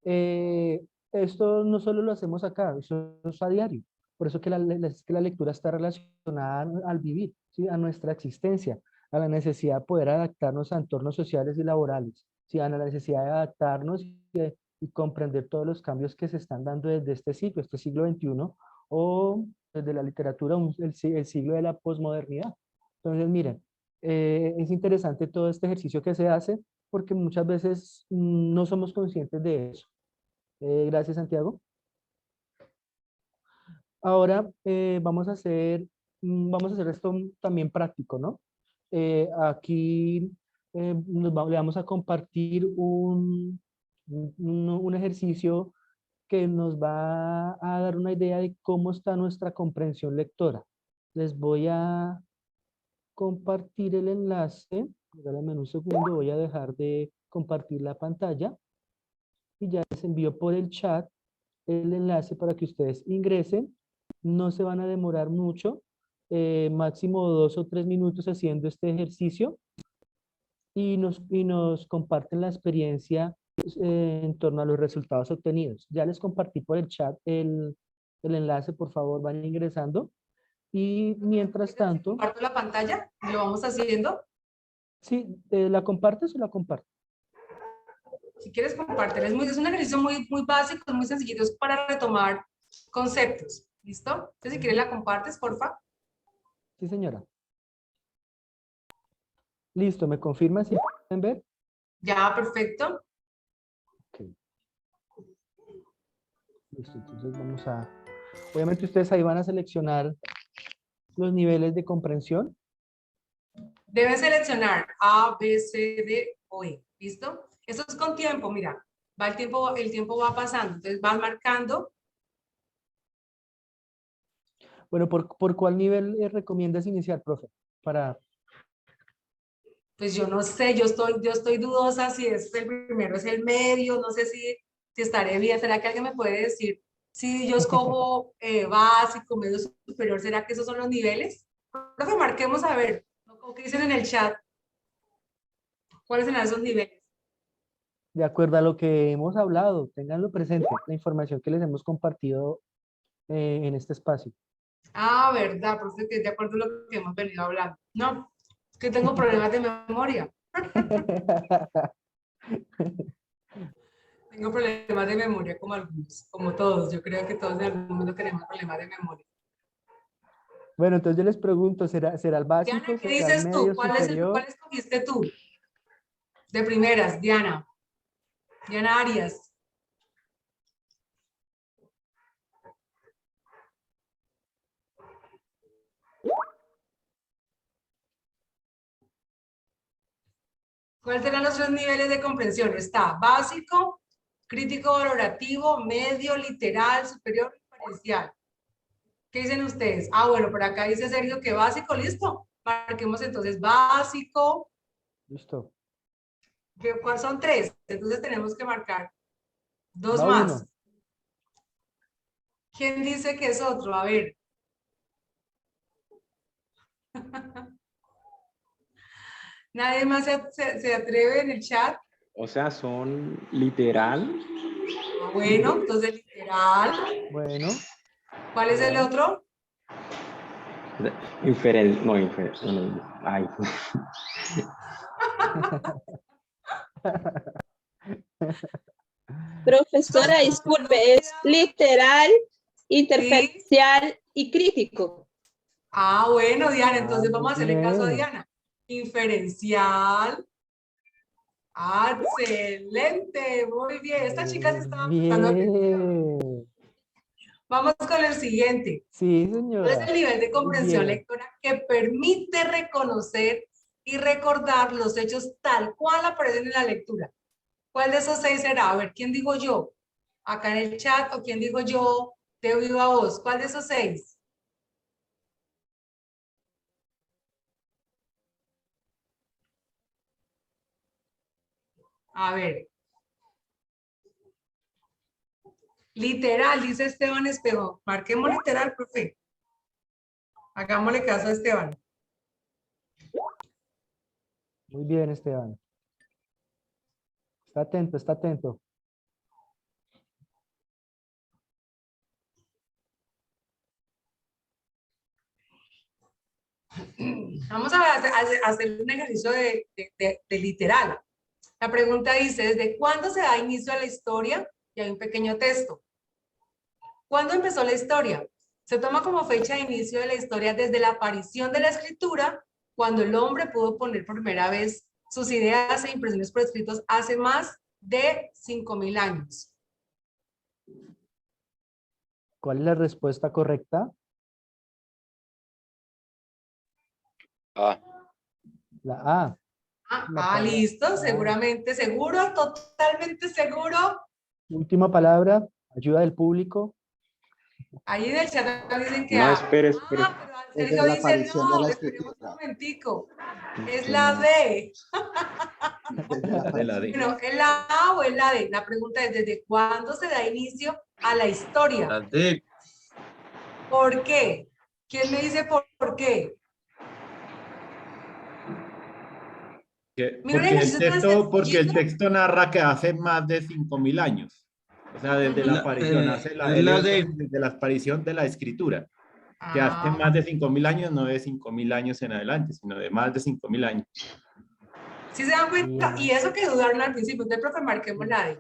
Esto no solo lo hacemos acá, eso es a diario. Por eso que es que la lectura está relacionada al vivir, ¿sí? A nuestra existencia, a la necesidad de poder adaptarnos a entornos sociales y laborales, ¿sí? A la necesidad de adaptarnos y comprender todos los cambios que se están dando desde este siglo XXI, o desde la literatura, el siglo de la posmodernidad. Entonces, miren, es interesante todo este ejercicio que se hace, porque muchas veces no somos conscientes de eso. Gracias, Santiago. Ahora vamos a hacer esto también práctico, ¿no? Aquí le vamos a compartir un ejercicio que nos va a dar una idea de cómo está nuestra comprensión lectora. Les voy a compartir el enlace. Regálame un segundo, voy a dejar de compartir la pantalla y ya les envío por el chat el enlace para que ustedes ingresen. No se van a demorar mucho, máximo 2 o 3 minutos haciendo este ejercicio, y nos comparten la experiencia en torno a los resultados obtenidos. Ya les compartí por el chat el enlace, por favor, van ingresando. Y mientras tanto... ¿Comparto la pantalla? ¿Lo vamos haciendo? Sí, ¿la compartes o la comparto? Si quieres compartir, es un ejercicio muy básico, muy sencillito, es para retomar conceptos. ¿Listo? Entonces, si quieres la compartes, porfa. Sí, señora. Listo, ¿me confirman si pueden ver? Ya, perfecto. Ok. Listo, entonces vamos a... Obviamente ustedes ahí van a seleccionar los niveles de comprensión. Deben seleccionar A, B, C, D o E. ¿Listo? Esto es con tiempo, mira. El tiempo va pasando. Entonces vas marcando. Bueno, ¿por cuál nivel recomiendas iniciar, profe? Pues yo no sé, yo estoy dudosa si es el primero, es el medio, no sé si estaré bien. ¿Será que alguien me puede decir si yo escojo básico, medio, superior? ¿Será que esos son los niveles? Profe, marquemos a ver, ¿o qué dicen en el chat? ¿Cuáles serán esos niveles? De acuerdo a lo que hemos hablado, tenganlo presente, la información que les hemos compartido en este espacio. Ah, verdad, profe, que de acuerdo a lo que hemos venido hablando. No, es que tengo problemas de memoria. Tengo problemas de memoria como algunos, como todos. Yo creo que todos en algún momento tenemos problemas de memoria. Bueno, entonces yo les pregunto, ¿será el básico? Diana, ¿qué ¿Será el dices medio, tú? ¿Cuál superior? escogiste tú? De primeras, Diana. Diana Arias. ¿Cuáles serán los tres niveles de comprensión? Está básico, crítico valorativo, medio, literal, superior, diferencial. ¿Qué dicen ustedes? Ah, bueno, por acá dice Sergio que básico, listo. Marquemos entonces básico. Listo. ¿Cuáles son tres? Entonces tenemos que marcar dos Va más. uno. ¿Quién dice que es otro? A ver. ¿Nadie más se atreve en el chat? O sea, son literal. Bueno, entonces literal. Bueno. ¿Cuál es el otro? Ay. Profesora, disculpe, es literal, interferencial y crítico. Ah, bueno, Diana, entonces muy vamos a hacerle caso a bien. Diana. Inferencial. Ah, excelente, muy bien. Estas chicas estaban prestando atención. Bien. Vamos con el siguiente. Sí, ¿Cuál es señora. el nivel de Muy comprensión bien. lectora que permite reconocer y recordar los hechos tal cual aparecen en la lectura? ¿Cuál de esos 6 será? A ver, ¿quién digo yo? Acá en el chat, o quién digo yo de viva voz. ¿Cuál de esos 6? A ver. Literal, dice Esteban Espejo. Marquemos literal, profe. Hagámosle caso a Esteban. Muy bien, Esteban. Está atento, está atento. Vamos a hacer un ejercicio de literal. La pregunta dice, ¿desde cuándo se da inicio a la historia? Y hay un pequeño texto. ¿Cuándo empezó la historia? Se toma como fecha de inicio de la historia desde la aparición de la escritura, cuando el hombre pudo poner por primera vez sus ideas e impresiones por escritos hace más de 5.000 años. ¿Cuál es la respuesta correcta? A. La A. Listo, seguramente, seguro, totalmente seguro. Última palabra, ayuda del público. Ahí en el chat dicen que No, A. espere. Pero Desde Sergio la dice aparición de no, la esperemos un escritura. momentico. Es la D. Desde la aparición. Bueno, ¿es la A o es la D? La pregunta es, ¿desde cuándo se da inicio a la historia? La D. ¿Por qué? ¿Quién me dice por qué? Mira, Porque el texto narra que hace más de 5.000 años. O sea, desde la aparición, desde la aparición de la escritura. Que hace más de 5.000 años, no de 5.000 años en adelante, sino de más de 5.000 años. ¿Sí se dan cuenta? Y eso que dudaron al principio. Entonces, profe, marquemos la D.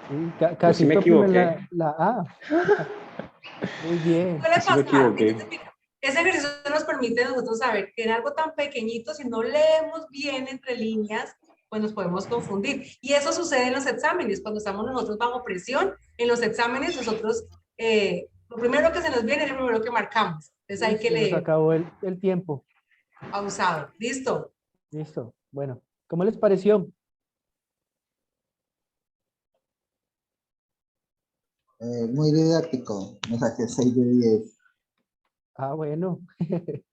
Sí, Yo sí me equivoqué. La A. Muy bien. Suele Sí me pasar. equivoqué. Entonces, mira, ese ejercicio nos permite a nosotros saber que en algo tan pequeñito, si no leemos bien entre líneas, pues nos podemos confundir. Y eso sucede en los exámenes. Cuando estamos nosotros bajo presión, en los exámenes nosotros, lo primero que se nos viene es lo primero que marcamos. Entonces hay que Se nos leer. acabó el tiempo. Pausado. ¿Listo? Listo. Bueno, ¿cómo les pareció? Muy didáctico. Me saqué 6 de 10. Ah, bueno.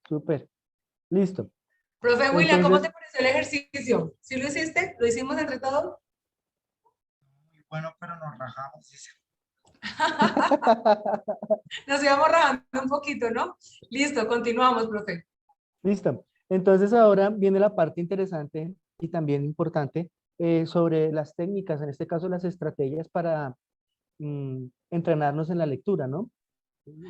Súper. Listo. Profe William, ¿cómo te Entonces, pareció el ejercicio? ¿Sí lo hiciste? ¿Lo hicimos entre todos? Bueno, pero nos rajamos. Dice. Nos íbamos rajando un poquito, ¿no? Listo, continuamos, profe. listo. Entonces ahora viene la parte interesante y también importante sobre las técnicas, en este caso las estrategias para entrenarnos en la lectura, ¿no?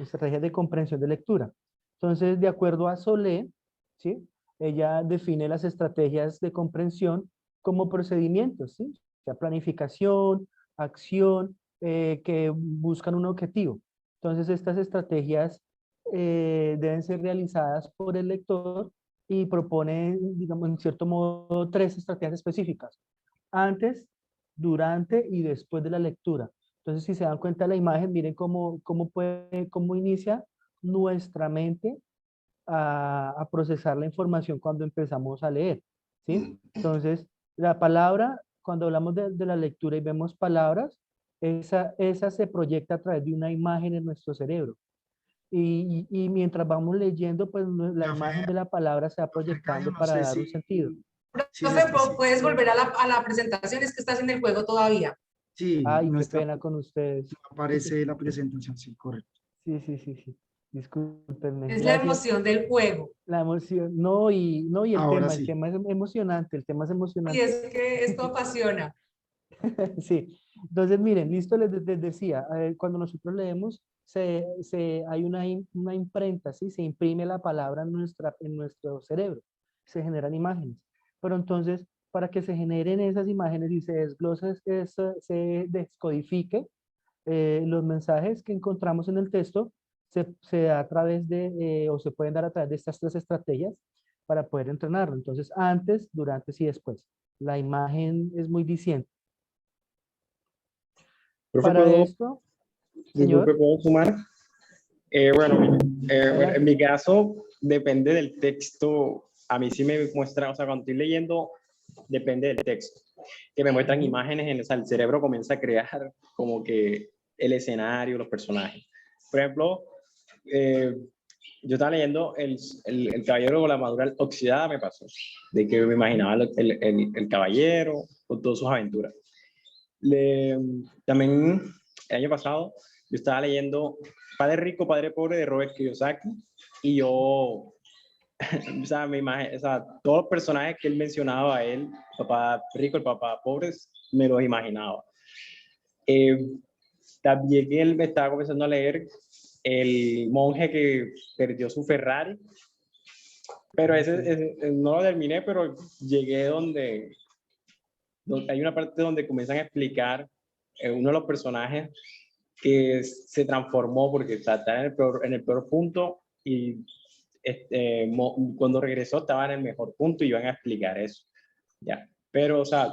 Estrategias de comprensión de lectura. Entonces, de acuerdo a Solé, ¿sí? Ella define las estrategias de comprensión como procedimientos, ¿sí? O sea, planificación, acción, que buscan un objetivo. Entonces, estas estrategias deben ser realizadas por el lector y propone, digamos, en cierto modo, 3 estrategias específicas. Antes, durante y después de la lectura. Entonces, si se dan cuenta de la imagen, miren cómo inicia nuestra mente a procesar la información cuando empezamos a leer, ¿sí? Entonces, la palabra, cuando hablamos de la lectura y vemos palabras, esa se proyecta a través de una imagen en nuestro cerebro. Y mientras vamos leyendo, pues la imagen de la palabra se va proyectando no para sé dar un sentido. si Profe, ¿puedes volver a la presentación? Es que estás en el juego todavía. Sí, Ay, no qué está, pena con ustedes. no aparece la presentación, sí, correcto. Sí. Discúlpenme. Es la Gracias. emoción del juego. La emoción. No, y el Ahora tema. sí. El tema es emocionante. El tema es Y emocionante. es que esto apasiona. Sí. Entonces, miren, listo, les decía, cuando nosotros leemos, hay una imprenta, ¿sí? Se imprime la palabra en nuestro cerebro. Se generan imágenes. Pero entonces, para que se generen esas imágenes y se desglose, se descodifique los mensajes que encontramos en el texto, se da a través de, o se pueden dar a través de estas 3 estrategias para poder entrenarlo. Entonces, antes, durante y después. La imagen es muy diciente. Profe, Para ¿puedo, esto, disculpe, señor. ¿puedo sumar? Bueno, en mi caso depende del texto. A mí sí me muestra, o sea, cuando estoy leyendo, depende del texto. Que me muestran imágenes, o sea, el cerebro comienza a crear como que el escenario, los personajes. Por ejemplo, yo estaba leyendo el Caballero con la armadura oxidada, me pasó, de que me imaginaba el caballero con todas sus aventuras. También el año pasado yo estaba leyendo Padre Rico, Padre Pobre de Robert Kiyosaki y yo, o sea, o sea, todos los personajes que él mencionaba a él, el papá rico, el papá pobre, me los imaginaba. También él me estaba comenzando a leer el monje que perdió su Ferrari, pero ese no lo terminé, pero llegué donde hay una parte donde comienzan a explicar uno de los personajes que se transformó porque está en el peor punto y cuando regresó estaba en el mejor punto y iban a explicar eso. Ya. Pero, o sea,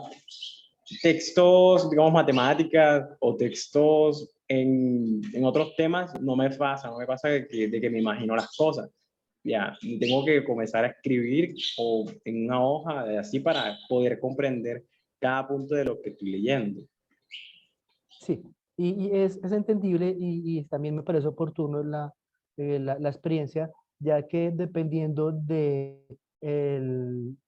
textos, digamos, matemáticas o textos en otros temas no me pasa de que me imagino las cosas. Ya, tengo que comenzar a escribir o en una hoja así para poder comprender cada punto de lo que estoy leyendo. Sí, y es entendible y también me parece oportuno la experiencia, ya que dependiendo de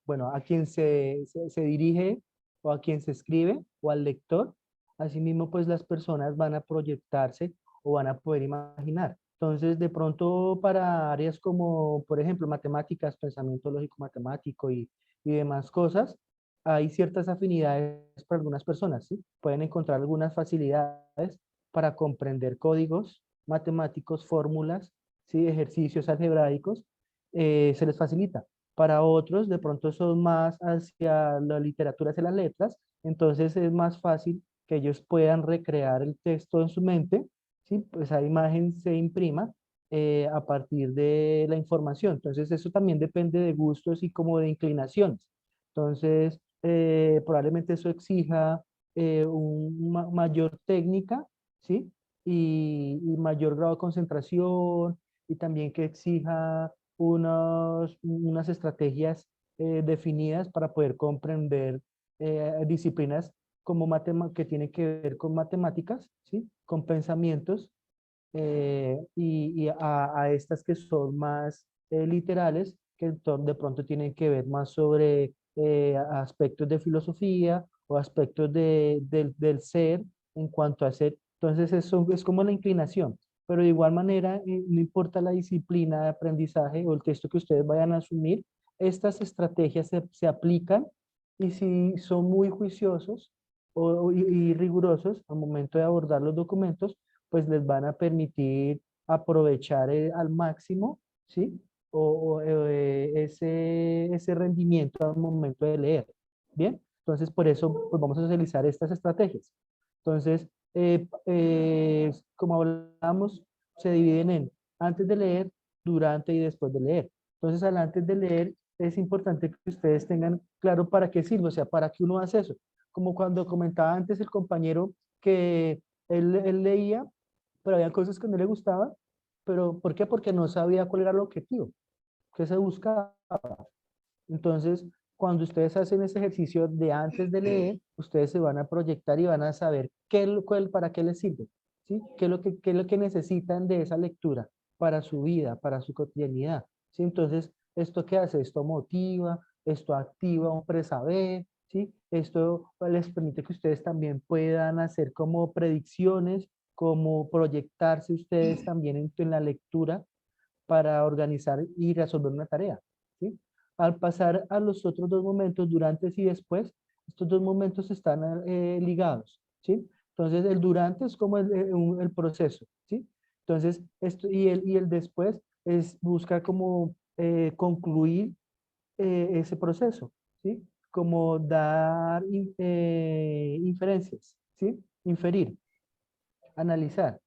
bueno, a quien se dirige o a quien se escribe o al lector, asimismo pues las personas van a proyectarse o van a poder imaginar. Entonces, de pronto para áreas como, por ejemplo, matemáticas, pensamiento lógico matemático y demás cosas, hay ciertas afinidades para algunas personas, ¿sí? Pueden encontrar algunas facilidades para comprender códigos matemáticos, fórmulas, ¿sí? Ejercicios algebraicos, se les facilita. Para otros, de pronto son más hacia la literatura, hacia las letras, entonces es más fácil que ellos puedan recrear el texto en su mente, ¿sí? Pues esa imagen se imprima a partir de la información. Entonces eso también depende de gustos y como de inclinaciones. Entonces, probablemente eso exija mayor técnica, ¿sí? Y mayor grado de concentración y también que exija unas estrategias definidas para poder comprender disciplinas como que tienen que ver con matemáticas, ¿sí? Con pensamientos y a estas que son más literales, que de pronto tienen que ver más sobre aspectos de filosofía o aspectos del ser en cuanto a ser. Entonces eso es como la inclinación, pero de igual manera, no importa la disciplina de aprendizaje o el texto que ustedes vayan a asumir, estas estrategias se aplican y si son muy juiciosos y rigurosos al momento de abordar los documentos, pues les van a permitir aprovechar al máximo, ¿sí? Ese rendimiento al momento de leer. Bien, entonces por eso pues vamos a utilizar estas estrategias. Entonces, como hablamos, se dividen en antes de leer, durante y después de leer. Entonces, al antes de leer, es importante que ustedes tengan claro para qué sirve, o sea, para qué uno hace eso. Como cuando comentaba antes el compañero que él leía, pero había cosas que no le gustaban, pero ¿por qué? Porque no sabía cuál era el objetivo, qué se buscaba. Entonces, cuando ustedes hacen ese ejercicio de antes de leer, ustedes se van a proyectar y van a saber para qué les sirve, ¿sí? Qué es lo que necesitan de esa lectura para su vida, para su cotidianidad, ¿sí? Entonces, ¿esto qué hace? Esto motiva, esto activa un presaber, ¿sí? Esto les permite que ustedes también puedan hacer como predicciones, como proyectarse ustedes también en la lectura para organizar y resolver una tarea, ¿sí? Al pasar a los otros 2 momentos, durante y después, estos 2 momentos están ligados, ¿sí? Entonces, el durante es como el proceso, ¿sí? Entonces, y el después es buscar como concluir ese proceso, ¿sí? como dar inferencias, ¿sí? Inferir, analizar.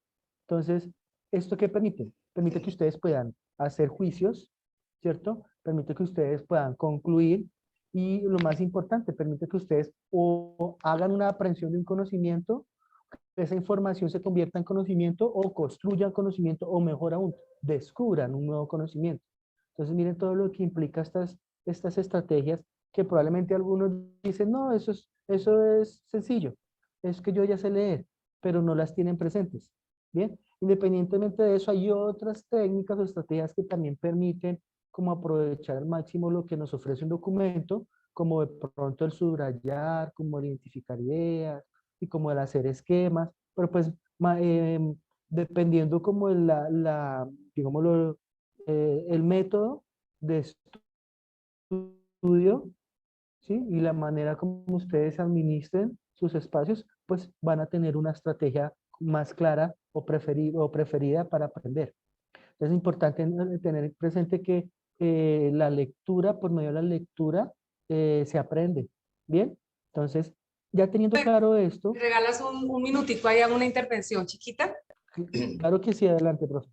Entonces, ¿esto qué permite? Permite que ustedes puedan hacer juicios, ¿cierto? Permite que ustedes puedan concluir y lo más importante, permite que ustedes o hagan una aprehensión de un conocimiento, que esa información se convierta en conocimiento o construyan conocimiento o mejor aún, descubran un nuevo conocimiento. Entonces miren todo lo que implica estas estrategias que probablemente algunos dicen, no, eso es sencillo, es que yo ya sé leer, pero no las tienen presentes. Bien, independientemente de eso, hay otras técnicas o estrategias que también permiten como aprovechar al máximo lo que nos ofrece un documento, como de pronto el subrayar, como el identificar ideas y como el hacer esquemas, pero pues dependiendo como digámoslo, el método de estudio, ¿sí? Y la manera como ustedes administren sus espacios, pues van a tener una estrategia más clara o preferida para aprender. Es importante tener presente que la lectura, por medio de la lectura, se aprende. ¿Bien? Entonces, ya teniendo claro esto... ¿Me regalas un minutico ahí, hago una intervención chiquita? Claro que sí, adelante, profe.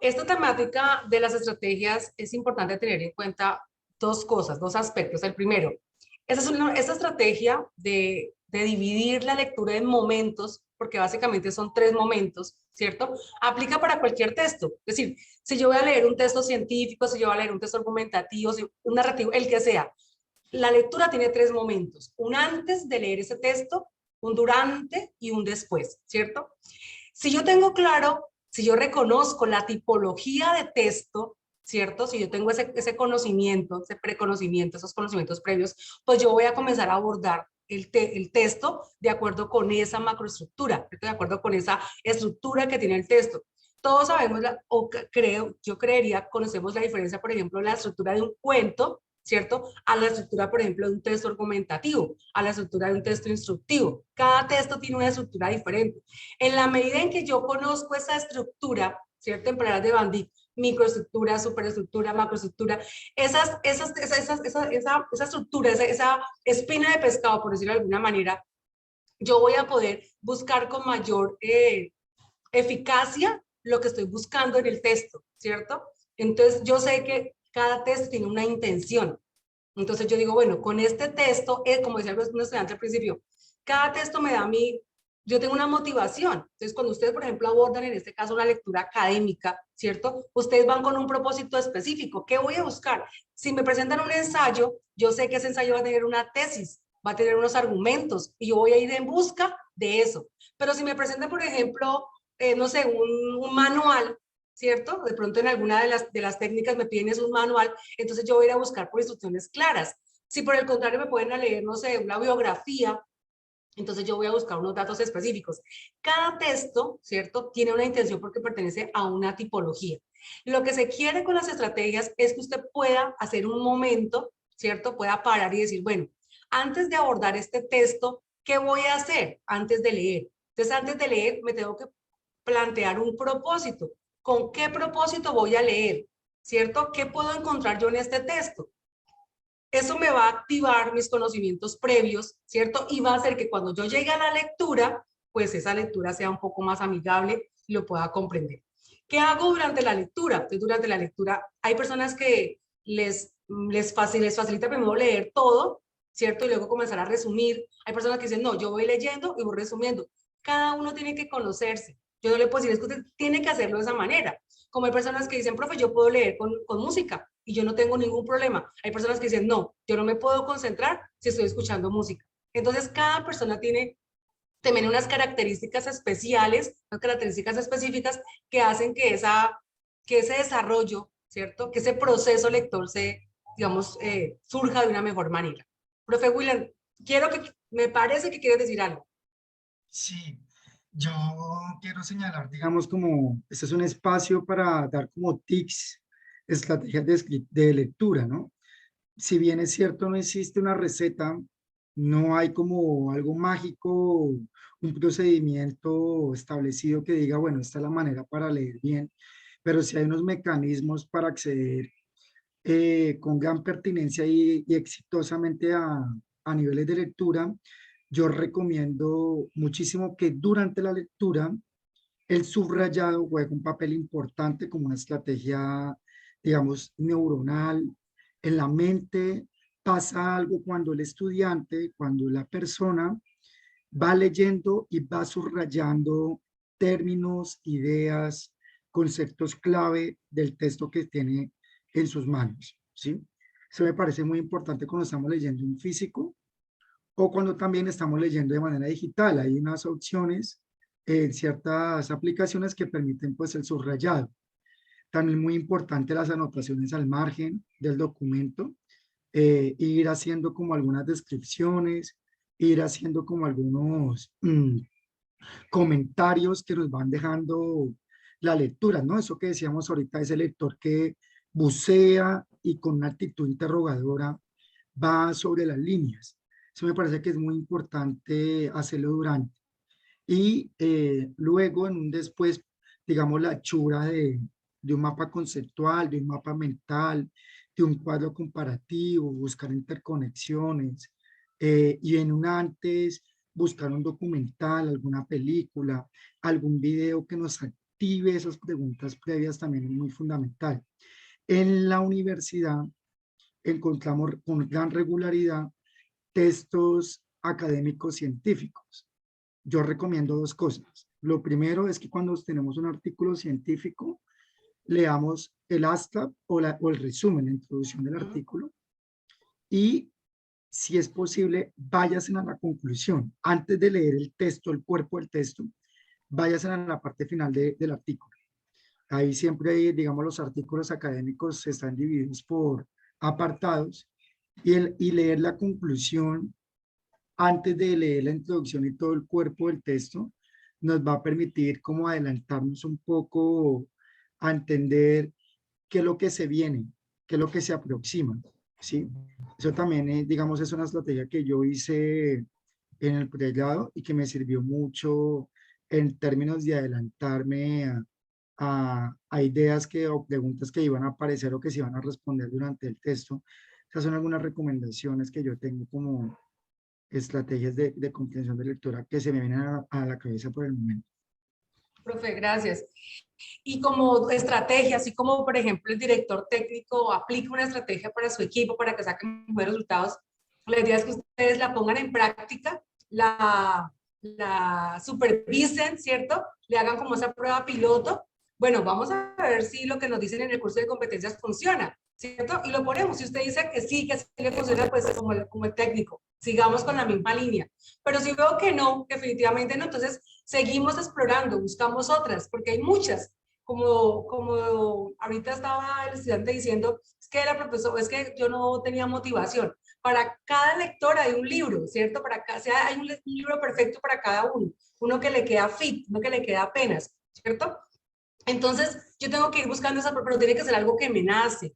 Esta temática de las estrategias es importante tener en cuenta dos cosas, dos aspectos. El primero, esta estrategia de dividir la lectura en momentos, porque básicamente son 3 momentos, ¿cierto? Aplica para cualquier texto. Es decir, si yo voy a leer un texto científico, si yo voy a leer un texto argumentativo, un narrativo, el que sea, la lectura tiene 3 momentos. Un antes de leer ese texto, un durante y un después, ¿cierto? Si yo tengo claro, si yo reconozco la tipología de texto, ¿cierto? Si yo tengo ese conocimiento, ese preconocimiento, esos conocimientos previos, pues yo voy a comenzar a abordar el texto de acuerdo con esa macroestructura, de acuerdo con esa estructura que tiene el texto. Todos sabemos, yo creería, conocemos la diferencia, por ejemplo, la estructura de un cuento, ¿cierto? A la estructura, por ejemplo, de un texto argumentativo, a la estructura de un texto instructivo. Cada texto tiene una estructura diferente. En la medida en que yo conozco esa estructura, ¿cierto? En palabras de Van Dyck, microestructura, superestructura, macroestructura, esa estructura, esa espina de pescado, por decirlo de alguna manera, yo voy a poder buscar con mayor eficacia lo que estoy buscando en el texto, ¿cierto? Entonces yo sé que cada texto tiene una intención. Entonces yo digo, bueno, con este texto, como decía un estudiante al principio, cada texto me da a mí, yo tengo una motivación. Entonces cuando ustedes, por ejemplo, abordan en este caso una lectura académica, ¿cierto? Ustedes van con un propósito específico. ¿Qué voy a buscar? Si me presentan un ensayo, yo sé que ese ensayo va a tener una tesis, va a tener unos argumentos y yo voy a ir en busca de eso. Pero si me presentan, por ejemplo, no sé, un manual, ¿cierto? De pronto en alguna de las técnicas me piden es un manual, entonces yo voy a ir a buscar por instrucciones claras. Si por el contrario me pueden leer, no sé, una biografía, entonces yo voy a buscar unos datos específicos. Cada texto, ¿cierto? Tiene una intención porque pertenece a una tipología. Lo que se quiere con las estrategias es que usted pueda hacer un momento, ¿cierto? Pueda parar y decir, bueno, antes de abordar este texto, ¿qué voy a hacer antes de leer? Entonces, antes de leer, me tengo que plantear un propósito. ¿Con qué propósito voy a leer? ¿Cierto? ¿Qué puedo encontrar yo en este texto? Eso me va a activar mis conocimientos previos, ¿cierto? Y va a hacer que cuando yo llegue a la lectura, pues esa lectura sea un poco más amigable y lo pueda comprender. ¿Qué hago durante la lectura? Entonces, durante la lectura hay personas que les facilita primero leer todo, ¿cierto? Y luego comenzar a resumir. Hay personas que dicen, no, yo voy leyendo y voy resumiendo. Cada uno tiene que conocerse. Yo no le puedo decir, es que usted tiene que hacerlo de esa manera. Como hay personas que dicen, profe, yo puedo leer con música y yo no tengo ningún problema. Hay personas que dicen, no, yo no me puedo concentrar si estoy escuchando música. Entonces, cada persona tiene también unas características especiales, unas características específicas que hacen que ese desarrollo, ¿cierto? Que ese proceso lector digamos, surja de una mejor manera. Profe William, me parece que quieres decir algo. Sí, yo quiero señalar, digamos, como este es un espacio para dar como tips, estrategias de lectura, ¿no? Si bien es cierto, no existe una receta, no hay como algo mágico, un procedimiento establecido que diga, bueno, esta es la manera para leer bien, pero sí hay unos mecanismos para acceder con gran pertinencia y exitosamente a niveles de lectura, yo recomiendo muchísimo que durante la lectura el subrayado juega un papel importante como una estrategia, digamos, neuronal. En la mente pasa algo cuando el estudiante, cuando la persona va leyendo y va subrayando términos, ideas, conceptos clave del texto que tiene en sus manos, ¿sí? Eso me parece muy importante cuando estamos leyendo en físico o cuando también estamos leyendo de manera digital. Hay unas opciones en ciertas aplicaciones que permiten pues el subrayado. También muy importante las anotaciones al margen del documento, ir haciendo como algunas descripciones, ir haciendo como algunos comentarios que nos van dejando la lectura, ¿no? Eso que decíamos ahorita, ese lector que bucea y con una actitud interrogadora va sobre las líneas. Eso me parece que es muy importante hacerlo durante. Y luego en un después, digamos, la hechura de un mapa conceptual, de un mapa mental, de un cuadro comparativo, buscar interconexiones, y en un antes buscar un documental, alguna película, algún video que nos active esas preguntas previas también es muy fundamental. En la universidad encontramos con gran regularidad textos académicos científicos. Yo recomiendo dos cosas. Lo primero es que cuando tenemos un artículo científico, leamos el abstract o el resumen, la introducción del artículo, y si es posible, váyanse a la conclusión. Antes de leer el texto, el cuerpo del texto, váyanse a la parte final del artículo. Ahí siempre, digamos, los artículos académicos están divididos por apartados y leer la conclusión antes de leer la introducción y todo el cuerpo del texto nos va a permitir como adelantarnos un poco a entender qué es lo que se viene, qué es lo que se aproxima, ¿sí? Eso también, digamos, es una estrategia que yo hice en el pregrado y que me sirvió mucho en términos de adelantarme a ideas o preguntas que iban a aparecer o que se iban a responder durante el texto. Esas son algunas recomendaciones que yo tengo como estrategias de comprensión de lectura que se me vienen a la cabeza por el momento. Profe, gracias. Y como estrategia, así como por ejemplo el director técnico aplica una estrategia para su equipo para que saquen buenos resultados, la idea es que ustedes la pongan en práctica, la supervisen, ¿cierto? Le hagan como esa prueba piloto. Bueno, vamos a ver si lo que nos dicen en el curso de competencias funciona, ¿cierto? Y lo ponemos. Si usted dice que sí le funciona, pues como el técnico, sigamos con la misma línea. Pero si veo que no, definitivamente no, entonces seguimos explorando, buscamos otras, porque hay muchas. Como ahorita estaba el estudiante diciendo, es que la profesora, es que yo no tenía motivación. Para cada lector hay un libro, ¿cierto? Hay un libro perfecto para cada uno. Uno que le queda fit, uno que le queda apenas, ¿cierto? Entonces, yo tengo que ir buscando esa, pero tiene que ser algo que me nace.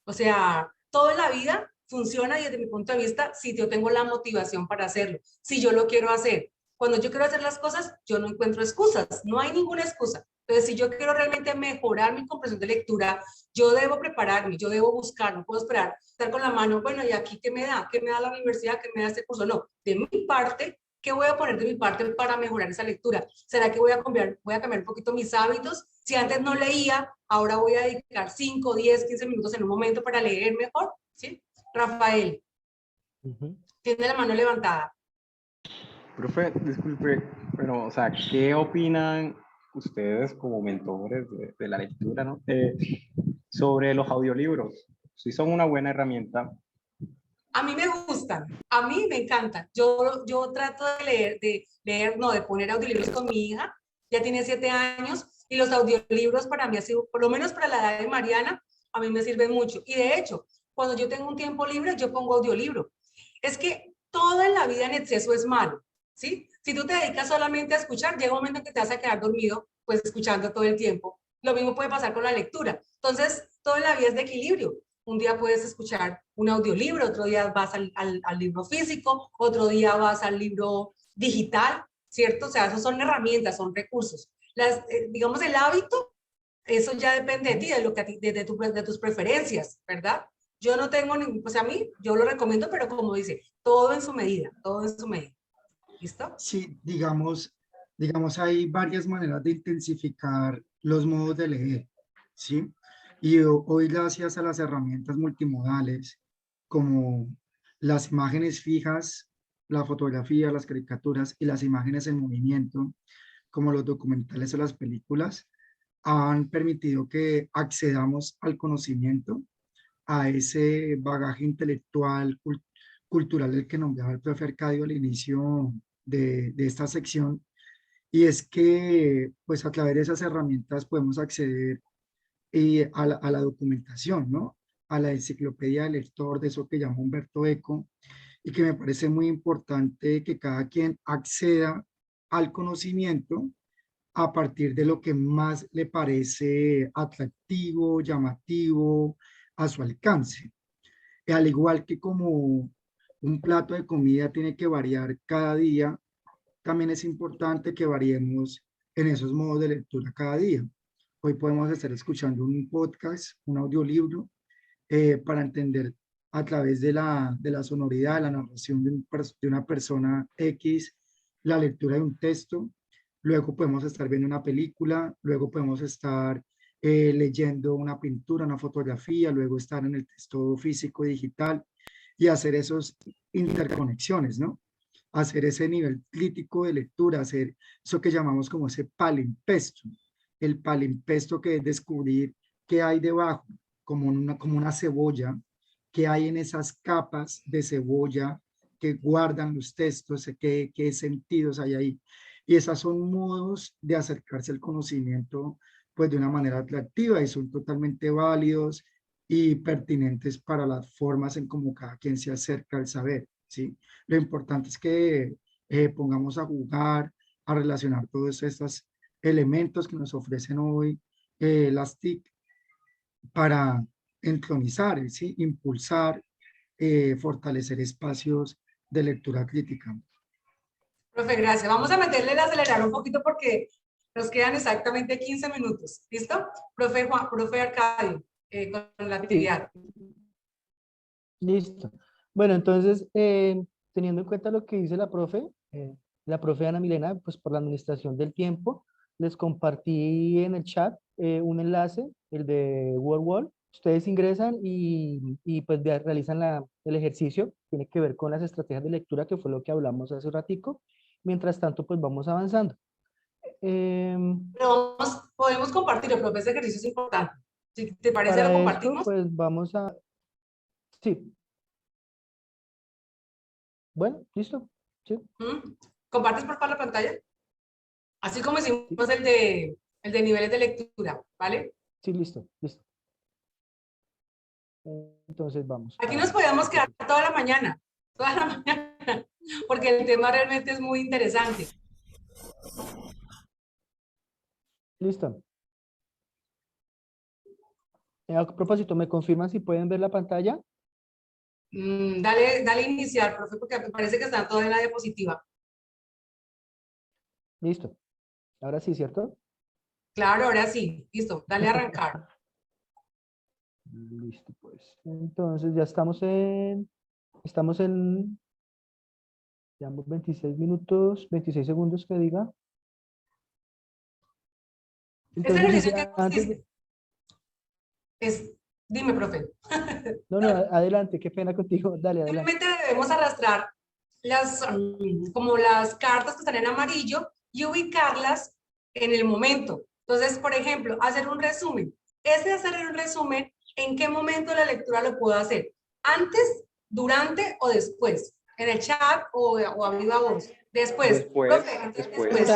O sea, toda la vida funciona desde mi punto de vista si yo tengo la motivación para hacerlo, si yo lo quiero hacer. Cuando yo quiero hacer las cosas, yo no encuentro excusas, no hay ninguna excusa. Entonces, si yo quiero realmente mejorar mi comprensión de lectura, yo debo prepararme, yo debo buscar, no puedo esperar, estar con la mano, bueno, ¿y aquí qué me da? ¿Qué me da la universidad? ¿Qué me da este curso? No, de mi parte, ¿qué voy a poner de mi parte para mejorar esa lectura? ¿Será que voy a cambiar un poquito mis hábitos? Si antes no leía, ahora voy a dedicar 5, 10, 15 minutos en un momento para leer mejor, ¿sí? Rafael, tiene la mano levantada. Profe, disculpe, pero, o sea, ¿qué opinan ustedes como mentores de la lectura, ¿no? Sobre los audiolibros? ¿Sí son una buena herramienta? A mí me gustan, a mí me encantan. Yo trato de poner audiolibros con mi hija, ya tiene 7 años, y los audiolibros para mí ha sido, por lo menos para la edad de Mariana, a mí me sirven mucho. Y de hecho, cuando yo tengo un tiempo libre, yo pongo audiolibro. Es que toda la vida en exceso es malo, ¿sí? Si tú te dedicas solamente a escuchar, llega un momento en que te vas a quedar dormido, pues escuchando todo el tiempo. Lo mismo puede pasar con la lectura. Entonces, todo en la vida es de equilibrio. Un día puedes escuchar un audiolibro, otro día vas al libro físico, otro día vas al libro digital, ¿cierto? O sea, esos son herramientas, son recursos. Digamos, el hábito eso ya depende de ti, de lo que de tus preferencias, ¿verdad? Yo no tengo ningún, pues a mí, yo lo recomiendo, pero como dice, todo en su medida, todo en su medida. ¿Listo? Sí, digamos, hay varias maneras de intensificar los modos de leer, ¿sí? Y hoy gracias a las herramientas multimodales, como las imágenes fijas, la fotografía, las caricaturas y las imágenes en movimiento, como los documentales o las películas, han permitido que accedamos al conocimiento, a ese bagaje intelectual, cultural del que nombraba el profe Arcadio al inicio de esta sección, y es que pues a través de esas herramientas podemos acceder a la documentación, ¿no? A la enciclopedia del lector, de eso que llama Humberto Eco, y que me parece muy importante que cada quien acceda al conocimiento a partir de lo que más le parece atractivo, llamativo, a su alcance. Y al igual que como un plato de comida tiene que variar cada día, también es importante que variemos en esos modos de lectura cada día. Hoy podemos estar escuchando un podcast, un audiolibro, para entender a través de la sonoridad, de la narración de una persona X, la lectura de un texto. Luego podemos estar viendo una película, luego podemos estar leyendo una pintura, una fotografía, luego estar en el texto físico digital y hacer esas interconexiones, ¿no? Hacer ese nivel crítico de lectura, hacer eso que llamamos como ese palimpesto. El palimpesto, que es descubrir qué hay debajo, como una cebolla, qué hay en esas capas de cebolla que guardan los textos, qué sentidos hay ahí. Y esos son modos de acercarse al conocimiento pues de una manera atractiva, y son totalmente válidos y pertinentes para las formas en cómo cada quien se acerca al saber, ¿sí? Lo importante es que pongamos a jugar, a relacionar todos estos elementos que nos ofrecen hoy las TIC para entronizar, ¿sí? Impulsar, fortalecer espacios de lectura crítica. Profe, gracias. Vamos a meterle el acelerador un poquito porque nos quedan exactamente 15 minutos. ¿Listo? Profe Arcadio, con la actividad. Listo. Bueno, entonces, teniendo en cuenta lo que dice la profe Ana Milena, pues por la administración del tiempo, les compartí en el chat un enlace, el de WordWall. Ustedes ingresan y pues realizan el ejercicio. Tiene que ver con las estrategias de lectura, que fue lo que hablamos hace un ratico. Mientras tanto, pues vamos avanzando. Pero podemos compartirlo, profe, ese ejercicio es importante. Si te parece, Para lo esto, compartimos. pues vamos a... Sí. Bueno, listo. Sí. ¿Compartes por favor la pantalla? Así como hicimos el de niveles de lectura, ¿vale? Sí, listo, listo. Entonces vamos. Aquí nos podemos quedar toda la mañana, porque el tema realmente es muy interesante. Listo. A propósito, ¿me confirman si pueden ver la pantalla? Dale iniciar, profe, porque me parece que está toda en la diapositiva. Listo. Ahora sí, ¿cierto? Claro, ahora sí. Listo, dale a arrancar. Listo, pues. Entonces ya estamos en, llevamos 26 minutos, 26 segundos que diga. Este Entonces, ejercicio que consiste dime, profe. No, adelante, qué pena contigo. Dale, adelante. Simplemente debemos arrastrar como las cartas que están en amarillo y ubicarlas en el momento. Entonces, por ejemplo, hacer un resumen. Hacer un resumen, ¿en qué momento de la lectura lo puedo hacer? ¿Antes, durante o después? ¿En el chat o a viva voz? Después. Profe, después.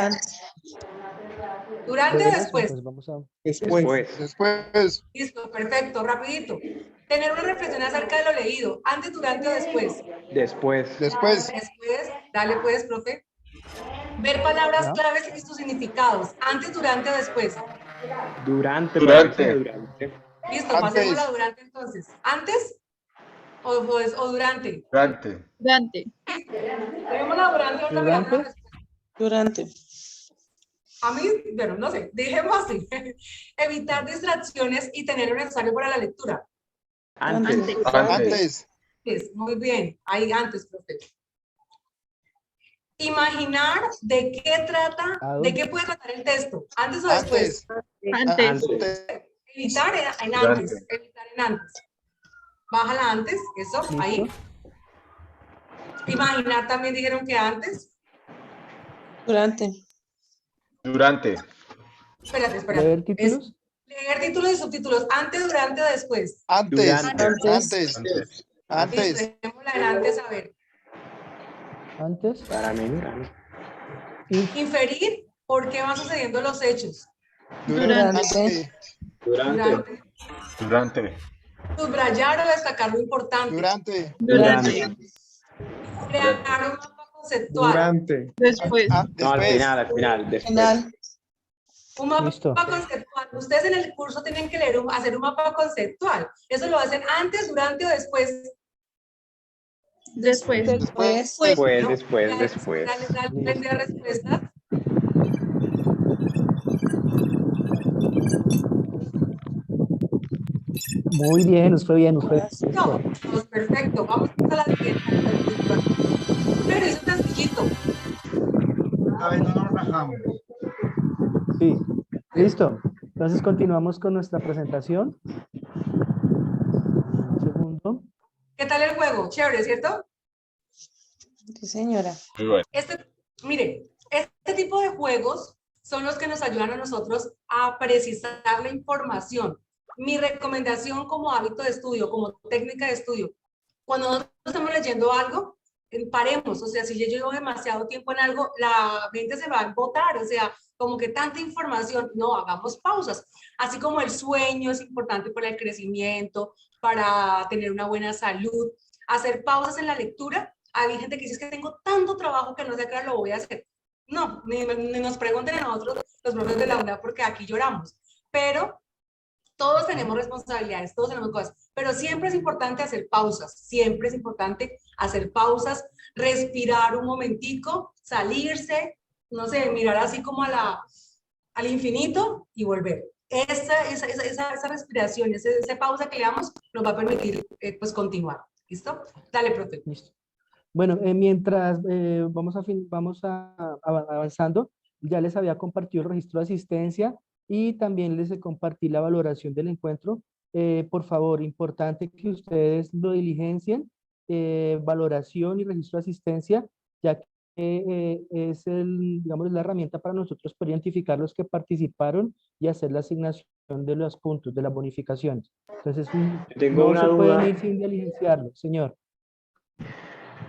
¿Durante o después? Pues vamos a... Después. Listo, perfecto, rapidito. Tener una reflexión acerca de lo leído, antes, durante o después. Después. Dale pues, profe. Ver palabras claves y sus significados, antes, durante o después. Durante. Listo, pasemos a durante entonces. ¿Antes o durante? Durante. Tenemos la durante otra vez. Durante. A mí, bueno, no sé, dejemos así. Evitar distracciones y tener lo necesario para la lectura. Antes. Antes. Muy bien, ahí antes, profe. Imaginar de qué trata, de qué puede tratar el texto, antes o después. Antes. Evitar en antes, evitar en antes. Bájala antes, eso, ahí. Imaginar también dijeron que antes. Durante. Espérate. ¿Leer títulos? Leer títulos y subtítulos, antes, durante o después. Antes. Listo, dejémosla en antes, a ver. Antes. Para mí, durante. Inferir por qué van sucediendo los hechos. Durante. Subrayar o destacar lo importante. Durante. Crear un mapa conceptual. Después. No, al final, después. Un mapa conceptual. Ustedes en el curso tienen que hacer un mapa conceptual. ¿Eso lo hacen antes, durante o después? Después. Después. Dale respuestas. Muy bien, nos fue bien, nos fue. No, pues perfecto. Vamos a la siguiente. Pero es un sencillito. A ver, no nos rajamos. Sí, listo. Entonces continuamos con nuestra presentación. Un segundo. ¿Qué tal el juego? Chévere, ¿cierto? Sí, señora. Muy bueno. Mire, este tipo de juegos son los que nos ayudan a nosotros a precisar la información. Mi recomendación como hábito de estudio, como técnica de estudio, cuando nosotros estamos leyendo algo, paremos. O sea, si yo llevo demasiado tiempo en algo, la mente se va a embotar. O sea, como que tanta información, no, hagamos pausas. Así como el sueño es importante para el crecimiento, para tener una buena salud. Hacer pausas en la lectura. Hay gente que dice es que tengo tanto trabajo que no sé a qué hora lo voy a hacer. No, ni nos pregunten a nosotros, los profes de la UNA, porque aquí lloramos. Pero todos tenemos responsabilidades, todos tenemos cosas. Pero siempre es importante hacer pausas. Siempre es importante hacer pausas, respirar un momentico, salirse, no sé, mirar así como al infinito y volver. Esa respiración, esa pausa que le damos nos va a permitir pues continuar. ¿Listo? Dale, profe. Listo. Bueno, mientras vamos avanzando, ya les había compartido el registro de asistencia y también les compartí la valoración del encuentro. Por favor, importante que ustedes lo diligencien, valoración y registro de asistencia, ya que es digamos, la herramienta para nosotros para identificar los que participaron y hacer la asignación de los puntos, de las bonificaciones. Entonces, Tengo una se pueden duda. ir sin diligenciarlo, señor.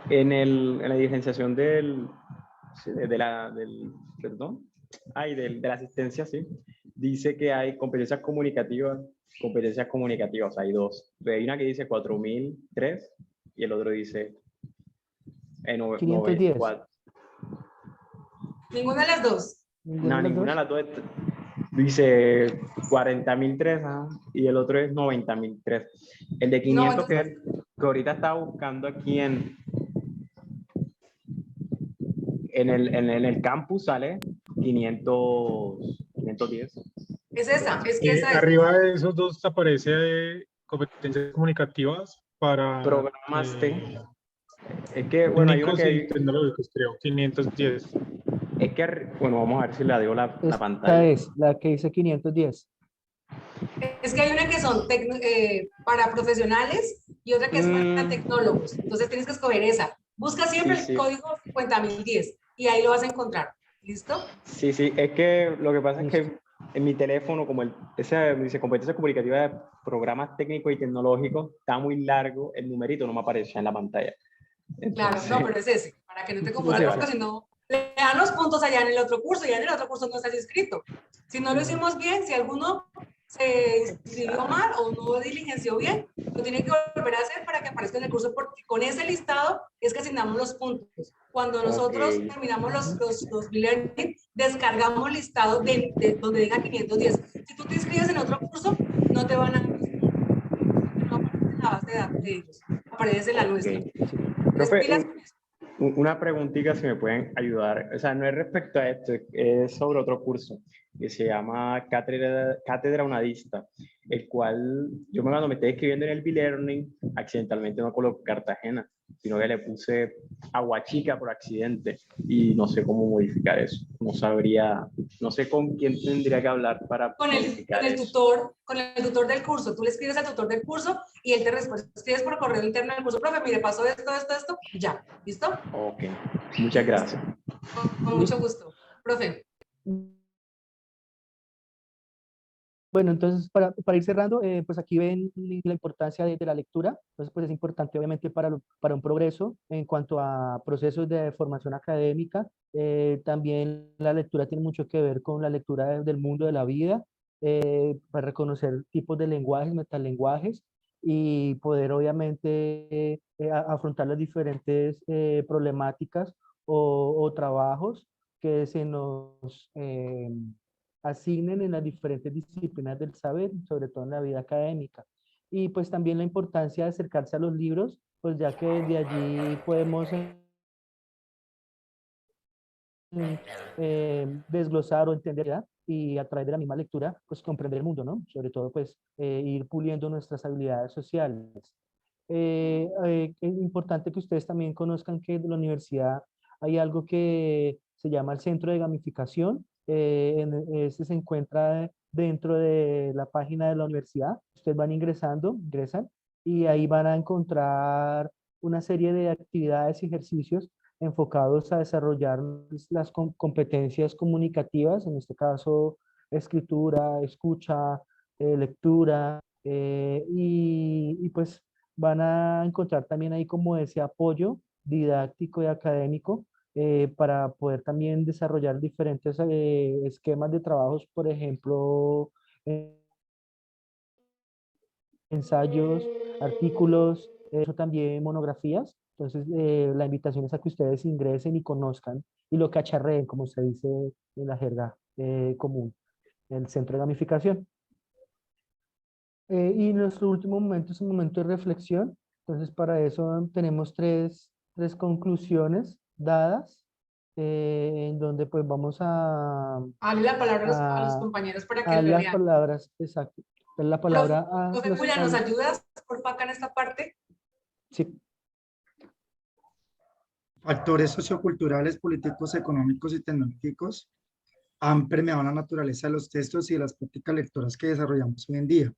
En la diligenciación de la asistencia, sí, dice que hay competencias comunicativas, hay dos. Hay una que dice 4003 y el otro dice 510. 94. ¿Ninguna de las dos? No, ninguna de las dos. Dice 40.003 y el otro es 90.003. El de 500 No, que ahorita estaba buscando aquí en el campus sale 510. Es esa, es que esa es. Arriba de esos dos aparece competencias comunicativas para programas es que, bueno, hay una que tecnológicos, creo, 510. Es que, bueno, vamos a ver si la dio la Esta pantalla. es la que dice 510. Es que hay una que son para profesionales y otra que es para tecnólogos. Entonces tienes que escoger esa. Busca siempre el código 50.010 y ahí lo vas a encontrar. ¿Listo? Sí, es que lo que pasa es que en mi teléfono, como esa dice competencia comunicativa de programas técnicos y tecnológicos, está muy largo, el numerito no me aparece en la pantalla. Entonces, claro, no, pero es ese, para que no te confundas, porque si no, le dan los puntos allá en el otro curso y en el otro curso no estás inscrito. Si no lo hicimos bien, si alguno se inscribió mal o no diligenció bien, lo tiene que volver a hacer para que aparezca en el curso, porque con ese listado es que asignamos los puntos. Cuando nosotros terminamos los learning, descargamos listado de donde diga 510. Si tú te inscribes en otro curso, no te van a dar los puntos. No aparece en la base de datos de ellos, aparece en la nuestra. Profe, Una preguntita si me pueden ayudar. O sea, no es respecto a esto, es sobre otro curso que se llama Cátedra Unadista, el cual yo cuando me estoy escribiendo en el B-Learning, accidentalmente no coloqué Cartagena, sino que le puse Aguachica por accidente y no sé cómo modificar eso. No sabría, no sé con quién tendría que hablar para modificar eso. Con el tutor del curso. Tú le escribes al tutor del curso y él te responde. Escribes por correo interno del curso, profe, mire, pasó esto, y ya. ¿Listo? Ok, muchas gracias. Con mucho gusto. Profe. Bueno, entonces para ir cerrando, pues aquí ven la importancia de la lectura. Entonces, pues es importante obviamente para un progreso en cuanto a procesos de formación académica. También la lectura tiene mucho que ver con la lectura del mundo de la vida, para reconocer tipos de lenguajes, metalenguajes y poder obviamente afrontar las diferentes problemáticas o trabajos que se nos asignen en las diferentes disciplinas del saber, sobre todo en la vida académica. Y pues también la importancia de acercarse a los libros, pues ya que desde allí podemos desglosar o entender, ¿ya? Y a través de la misma lectura, pues comprender el mundo, ¿no? Sobre todo, pues ir puliendo nuestras habilidades sociales. Es importante que ustedes también conozcan que en la universidad hay algo que se llama el centro de gamificación. Este se encuentra dentro de la página de la universidad. Ustedes van ingresan y ahí van a encontrar una serie de actividades y ejercicios enfocados a desarrollar las competencias comunicativas, en este caso escritura, escucha, lectura, y pues van a encontrar también ahí como ese apoyo didáctico y académico para poder también desarrollar diferentes esquemas de trabajos, por ejemplo, ensayos, artículos, también monografías. Entonces, la invitación es a que ustedes ingresen y conozcan y lo cacharreen, como se dice en la jerga común, el centro de gamificación. Y nuestro último momento es un momento de reflexión. Entonces, para eso tenemos tres conclusiones dadas, en donde pues vamos a... Dale la palabra a los compañeros para que a lo las lean. palabras, exacto. La palabra a Profe Julia, ¿nos ayudas por acá en esta parte? Sí. Factores socioculturales, políticos, económicos y tecnológicos han permeado la naturaleza de los textos y de las prácticas lectoras que desarrollamos hoy en día.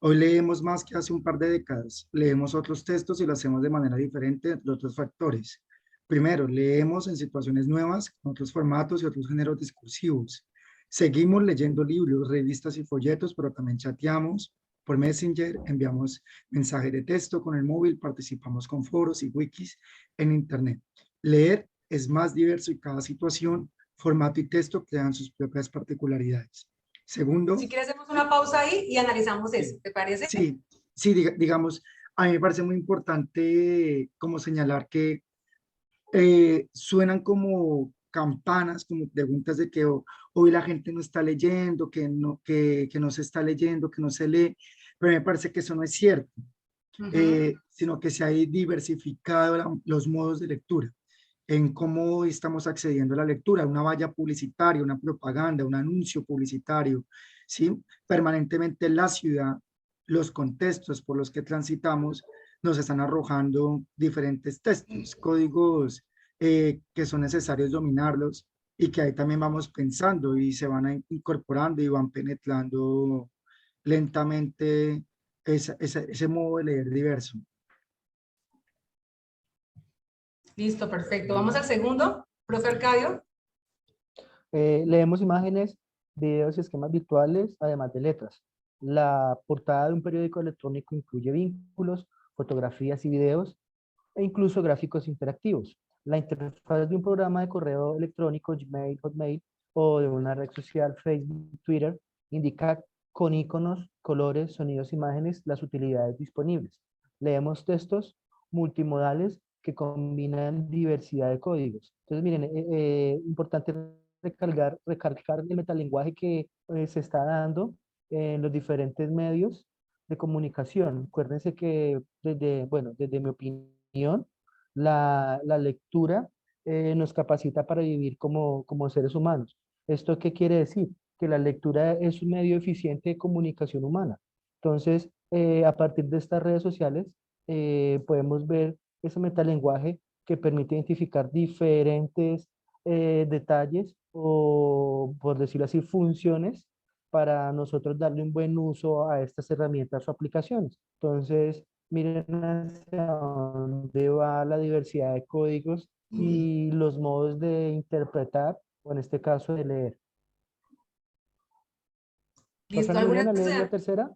Hoy leemos más que hace un par de décadas. Leemos otros textos y lo hacemos de manera diferente entre otros factores. Primero, leemos en situaciones nuevas, con otros formatos y otros géneros discursivos. Seguimos leyendo libros, revistas y folletos, pero también chateamos por Messenger, enviamos mensajes de texto con el móvil, participamos con foros y wikis en Internet. Leer es más diverso y cada situación, formato y texto crean sus propias particularidades. Segundo. Si quieres hacemos una pausa ahí y analizamos eso, ¿te parece? Sí, sí, digamos, a mí me parece muy importante como señalar que suenan como campanas, como preguntas de que hoy la gente no está leyendo, que no se está leyendo, que no se lee, pero me parece que eso no es cierto, sino que se ha diversificado los modos de lectura, en cómo estamos accediendo a la lectura, una valla publicitaria, una propaganda, un anuncio publicitario, ¿sí? Permanentemente la ciudad, los contextos por los que transitamos, nos están arrojando diferentes textos, códigos que son necesarios dominarlos y que ahí también vamos pensando y se van incorporando y van penetrando lentamente ese modo de leer diverso. Listo, perfecto. Vamos al segundo. Profe Arcadio. Leemos imágenes, videos y esquemas virtuales, además de letras. La portada de un periódico electrónico incluye vínculos, fotografías y videos, e incluso gráficos interactivos. La interfaz de un programa de correo electrónico, Gmail, Hotmail, o de una red social, Facebook, Twitter, indica con iconos, colores, sonidos, imágenes, las utilidades disponibles. Leemos textos multimodales que combinan diversidad de códigos. Entonces, miren, importante recalcar el metalenguaje que se está dando en los diferentes medios de comunicación. Acuérdense que desde mi opinión, La lectura nos capacita para vivir como seres humanos. ¿Esto qué quiere decir? Que la lectura es un medio eficiente de comunicación humana. Entonces, a partir de estas redes sociales, podemos ver ese metalenguaje que permite identificar diferentes detalles o, por decirlo así, funciones para nosotros darle un buen uso a estas herramientas o aplicaciones. Entonces, miren hacia dónde va la diversidad de códigos y los modos de interpretar, o en este caso de leer. ¿Listo? ¿Pasan, ¿Alguna William, a leer la estudiante? tercera?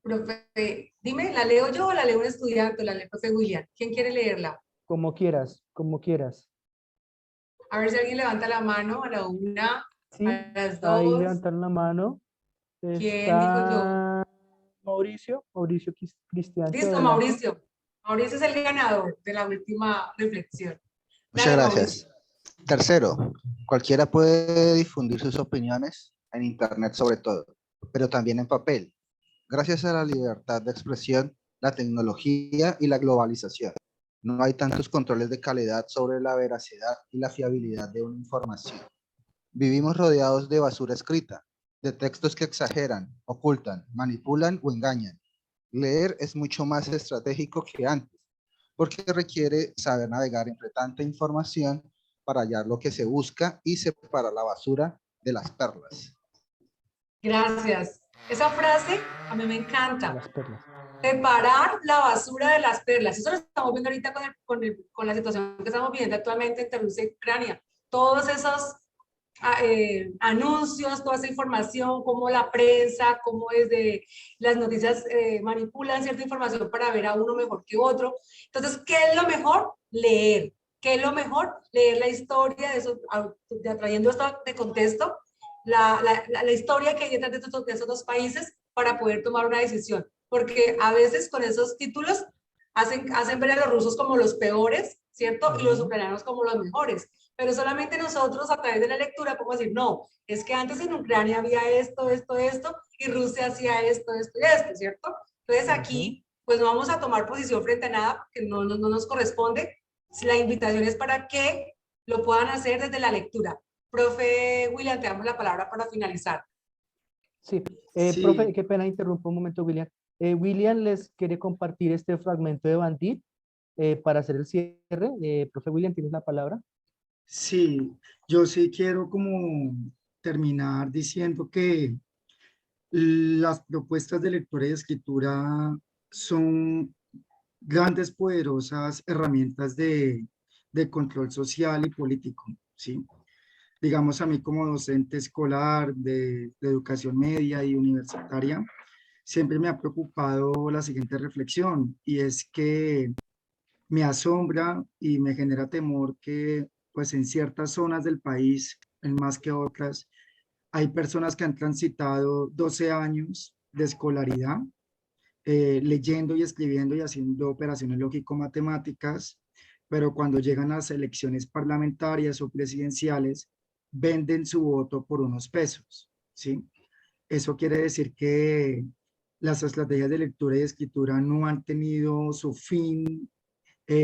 Profe, dime, ¿la leo yo o la leo un estudiante o la lee el profe William? ¿Quién quiere leerla? Como quieras, como quieras. A ver si alguien levanta la mano a la una, Sí, a las ahí dos. levantan la mano. ¿Quién dijo yo? Está Mauricio Cristian Listo, adelante. Mauricio. Mauricio es el ganador de la última reflexión. Muchas Dale, gracias. Tercero, cualquiera puede difundir sus opiniones en Internet sobre todo, pero también en papel. Gracias a la libertad de expresión, la tecnología y la globalización, no hay tantos controles de calidad sobre la veracidad y la fiabilidad de una información. Vivimos rodeados de basura escrita, de textos que exageran, ocultan, manipulan o engañan. Leer es mucho más estratégico que antes, porque requiere saber navegar entre tanta información para hallar lo que se busca y separar la basura de las perlas. Gracias. Esa frase a mí me encanta. Las perlas. Separar la basura de las perlas. Eso lo estamos viendo ahorita con la situación que estamos viviendo actualmente entre Rusia y Ucrania. Todos esos anuncios, toda esa información, cómo la prensa, cómo desde las noticias manipulan cierta información para ver a uno mejor que otro. Entonces, ¿qué es lo mejor? Leer. ¿Qué es lo mejor? Leer la historia, de eso, trayendo esto de contexto, la historia que hay detrás de esos dos países para poder tomar una decisión. Porque a veces con esos títulos hacen ver a los rusos como los peores, ¿cierto? Y los ucranianos como los mejores. Pero solamente nosotros a través de la lectura podemos decir, no, es que antes en Ucrania había esto, y Rusia hacía esto, ¿cierto? Entonces aquí, pues no vamos a tomar posición frente a nada, porque no nos corresponde. La invitación es para que lo puedan hacer desde la lectura. Profe William, te damos la palabra para finalizar. Sí, Sí. profe, qué pena, interrumpo un momento, William. William les quiere compartir este fragmento de Bandit para hacer el cierre. Profe William, tienes la palabra. Sí, yo sí quiero como terminar diciendo que las propuestas de lectura y escritura son grandes, poderosas herramientas de control social y político, ¿sí? Digamos, a mí como docente escolar de educación media y universitaria, siempre me ha preocupado la siguiente reflexión, y es que me asombra y me genera temor que pues en ciertas zonas del país, en más que otras, hay personas que han transitado 12 años de escolaridad, leyendo y escribiendo y haciendo operaciones lógico-matemáticas, pero cuando llegan a las elecciones parlamentarias o presidenciales, venden su voto por unos pesos, ¿sí? Eso quiere decir que las estrategias de lectura y escritura no han tenido su fin,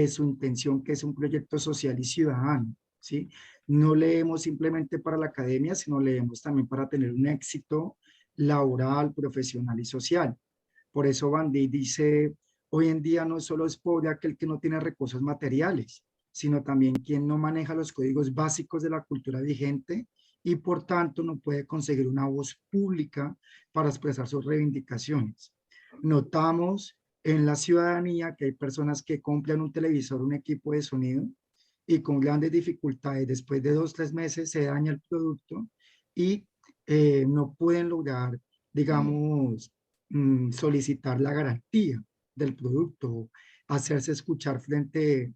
su intención, que es un proyecto social y ciudadano, ¿sí? No leemos simplemente para la academia, sino leemos también para tener un éxito laboral, profesional y social. Por eso Bandit dice, hoy en día no solo es pobre aquel que no tiene recursos materiales, sino también quien no maneja los códigos básicos de la cultura vigente y por tanto no puede conseguir una voz pública para expresar sus reivindicaciones. Notamos en la ciudadanía que hay personas que compran un televisor, un equipo de sonido, y con grandes dificultades, después de 2 o 3 meses se daña el producto y no pueden lograr, digamos, solicitar la garantía del producto, hacerse escuchar frente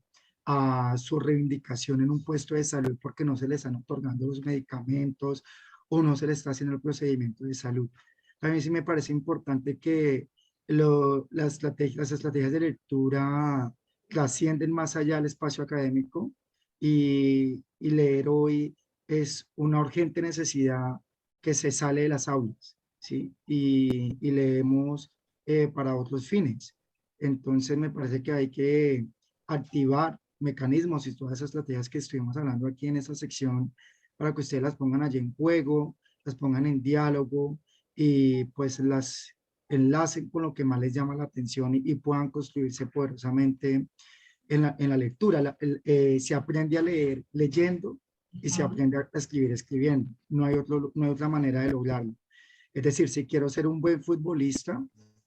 a su reivindicación en un puesto de salud porque no se les están otorgando los medicamentos o no se les está haciendo el procedimiento de salud. A mí sí me parece importante que las estrategias de lectura trascienden más allá del espacio académico y leer hoy es una urgente necesidad que se sale de las aulas, ¿sí? Y leemos para otros fines. Entonces me parece que hay que activar mecanismos y todas esas estrategias que estuvimos hablando aquí en esa sección para que ustedes las pongan allí en juego, las pongan en diálogo y pues las enlacen con lo que más les llama la atención y puedan construirse poderosamente en la lectura. Se aprende a leer leyendo y se aprende a escribir escribiendo. No hay otra manera de lograrlo. Es decir, si quiero ser un buen futbolista,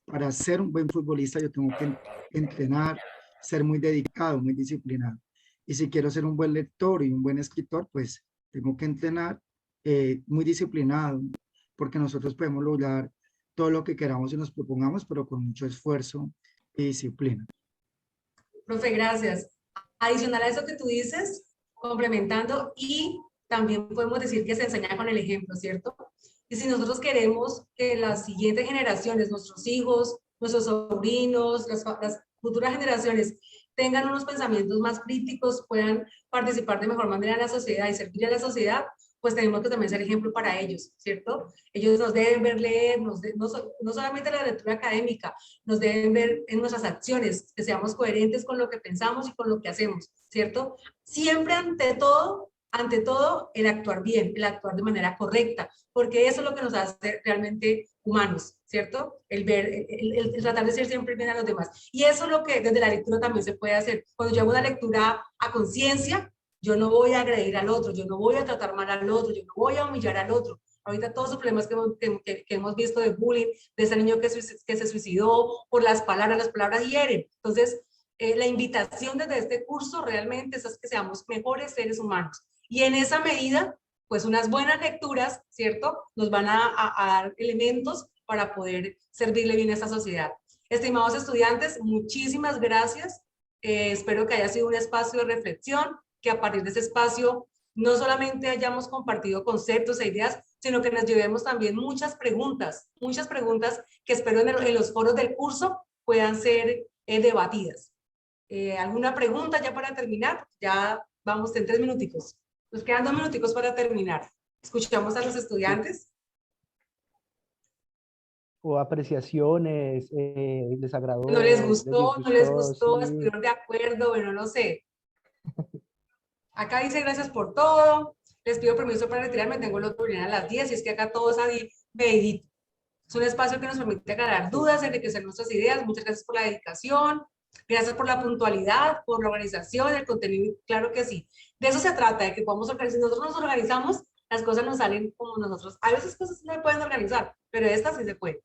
para ser un buen futbolista yo tengo que entrenar, ser muy dedicado, muy disciplinado. Y si quiero ser un buen lector y un buen escritor, pues tengo que entrenar muy disciplinado, porque nosotros podemos lograr todo lo que queramos y nos propongamos, pero con mucho esfuerzo y disciplina. Profe, gracias. Adicional a eso que tú dices, complementando, y también podemos decir que se enseña con el ejemplo, ¿cierto? Y si nosotros queremos que las siguientes generaciones, nuestros hijos, nuestros sobrinos, las futuras generaciones tengan unos pensamientos más críticos, puedan participar de mejor manera en la sociedad y servir a la sociedad, pues tenemos que también ser ejemplo para ellos, ¿cierto? Ellos nos deben ver leer, no solamente la lectura académica, nos deben ver en nuestras acciones, que seamos coherentes con lo que pensamos y con lo que hacemos, ¿cierto? Siempre ante todo, el actuar bien, el actuar de manera correcta, porque eso es lo que nos hace realmente humanos, ¿cierto? El ver, el tratar de ser siempre bien a los demás. Y eso es lo que desde la lectura también se puede hacer. Cuando yo hago una lectura a conciencia, yo no voy a agredir al otro, yo no voy a tratar mal al otro, yo no voy a humillar al otro. Ahorita todos los problemas que hemos visto de bullying, de ese niño que se suicidó por las palabras hieren. Entonces, la invitación desde este curso realmente es que seamos mejores seres humanos. Y en esa medida, pues unas buenas lecturas, ¿cierto? Nos van a dar elementos para poder servirle bien a esta sociedad. Estimados estudiantes, muchísimas gracias. Espero que haya sido un espacio de reflexión, que a partir de ese espacio no solamente hayamos compartido conceptos e ideas, sino que nos llevemos también muchas preguntas que espero en los foros del curso puedan ser debatidas. ¿Alguna pregunta ya para terminar? Ya vamos en 3 minuticos. Nos quedan 2 minuticos para terminar. Escuchamos a los estudiantes. O apreciaciones, les agradó. No les gustó, sí. estuvieron de acuerdo, bueno, no sé. Acá dice gracias por todo. Les pido permiso para retirarme. Tengo el otro a las 10 y es que acá todos medito. Es un espacio que nos permite aclarar dudas, enriquecer nuestras ideas. Muchas gracias por la dedicación. Gracias por la puntualidad, por la organización, el contenido. Claro que sí. De eso se trata, de que podamos organizar. Si nosotros nos organizamos, las cosas nos salen como nosotros. A veces cosas no se pueden organizar, pero estas sí se pueden.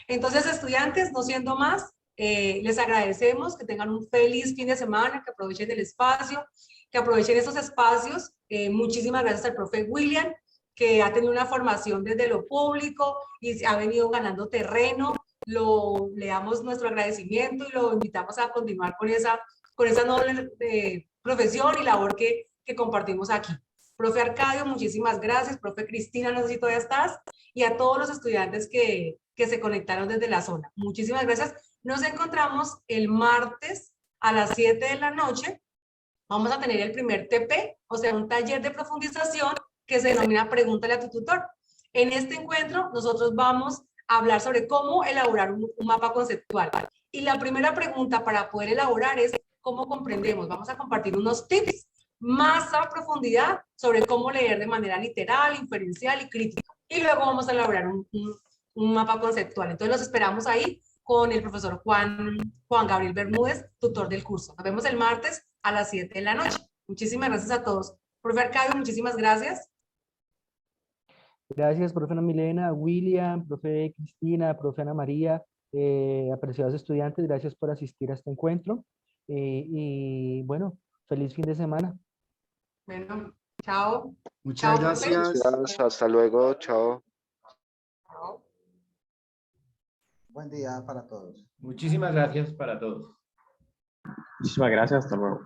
Entonces, estudiantes, no siendo más, les agradecemos que tengan un feliz fin de semana, que aprovechen el espacio, que aprovechen estos espacios. Muchísimas gracias al profe William, que ha tenido una formación desde lo público y ha venido ganando terreno. Le damos nuestro agradecimiento y lo invitamos a continuar con esa noble profesión y labor que compartimos aquí. Profe Arcadio, muchísimas gracias. Profe Cristina, no sé si todavía estás. Y a todos los estudiantes que se conectaron desde la zona. Muchísimas gracias. Nos encontramos el martes a las 7 de la noche. Vamos a tener el primer TP, o sea, un taller de profundización que se denomina Pregúntale a tu tutor. En este encuentro, nosotros vamos a hablar sobre cómo elaborar un mapa conceptual. Y la primera pregunta para poder elaborar es ¿cómo comprendemos? Vamos a compartir unos tips más a profundidad sobre cómo leer de manera literal, inferencial y crítica. Y luego vamos a elaborar un mapa conceptual. Entonces los esperamos ahí con el profesor Juan Gabriel Bermúdez, tutor del curso. Nos vemos el martes a las 7 de la noche. Muchísimas gracias a todos. Profe Arcadio, muchísimas gracias. Gracias, profe Ana Milena, William, profe Cristina, profe Ana María, apreciados estudiantes, gracias por asistir a este encuentro. Y bueno, feliz fin de semana. Bueno, chao. Muchas gracias. Hasta luego, chao. Buen día para todos. Muchísimas gracias para todos. Muchísimas gracias, hasta luego.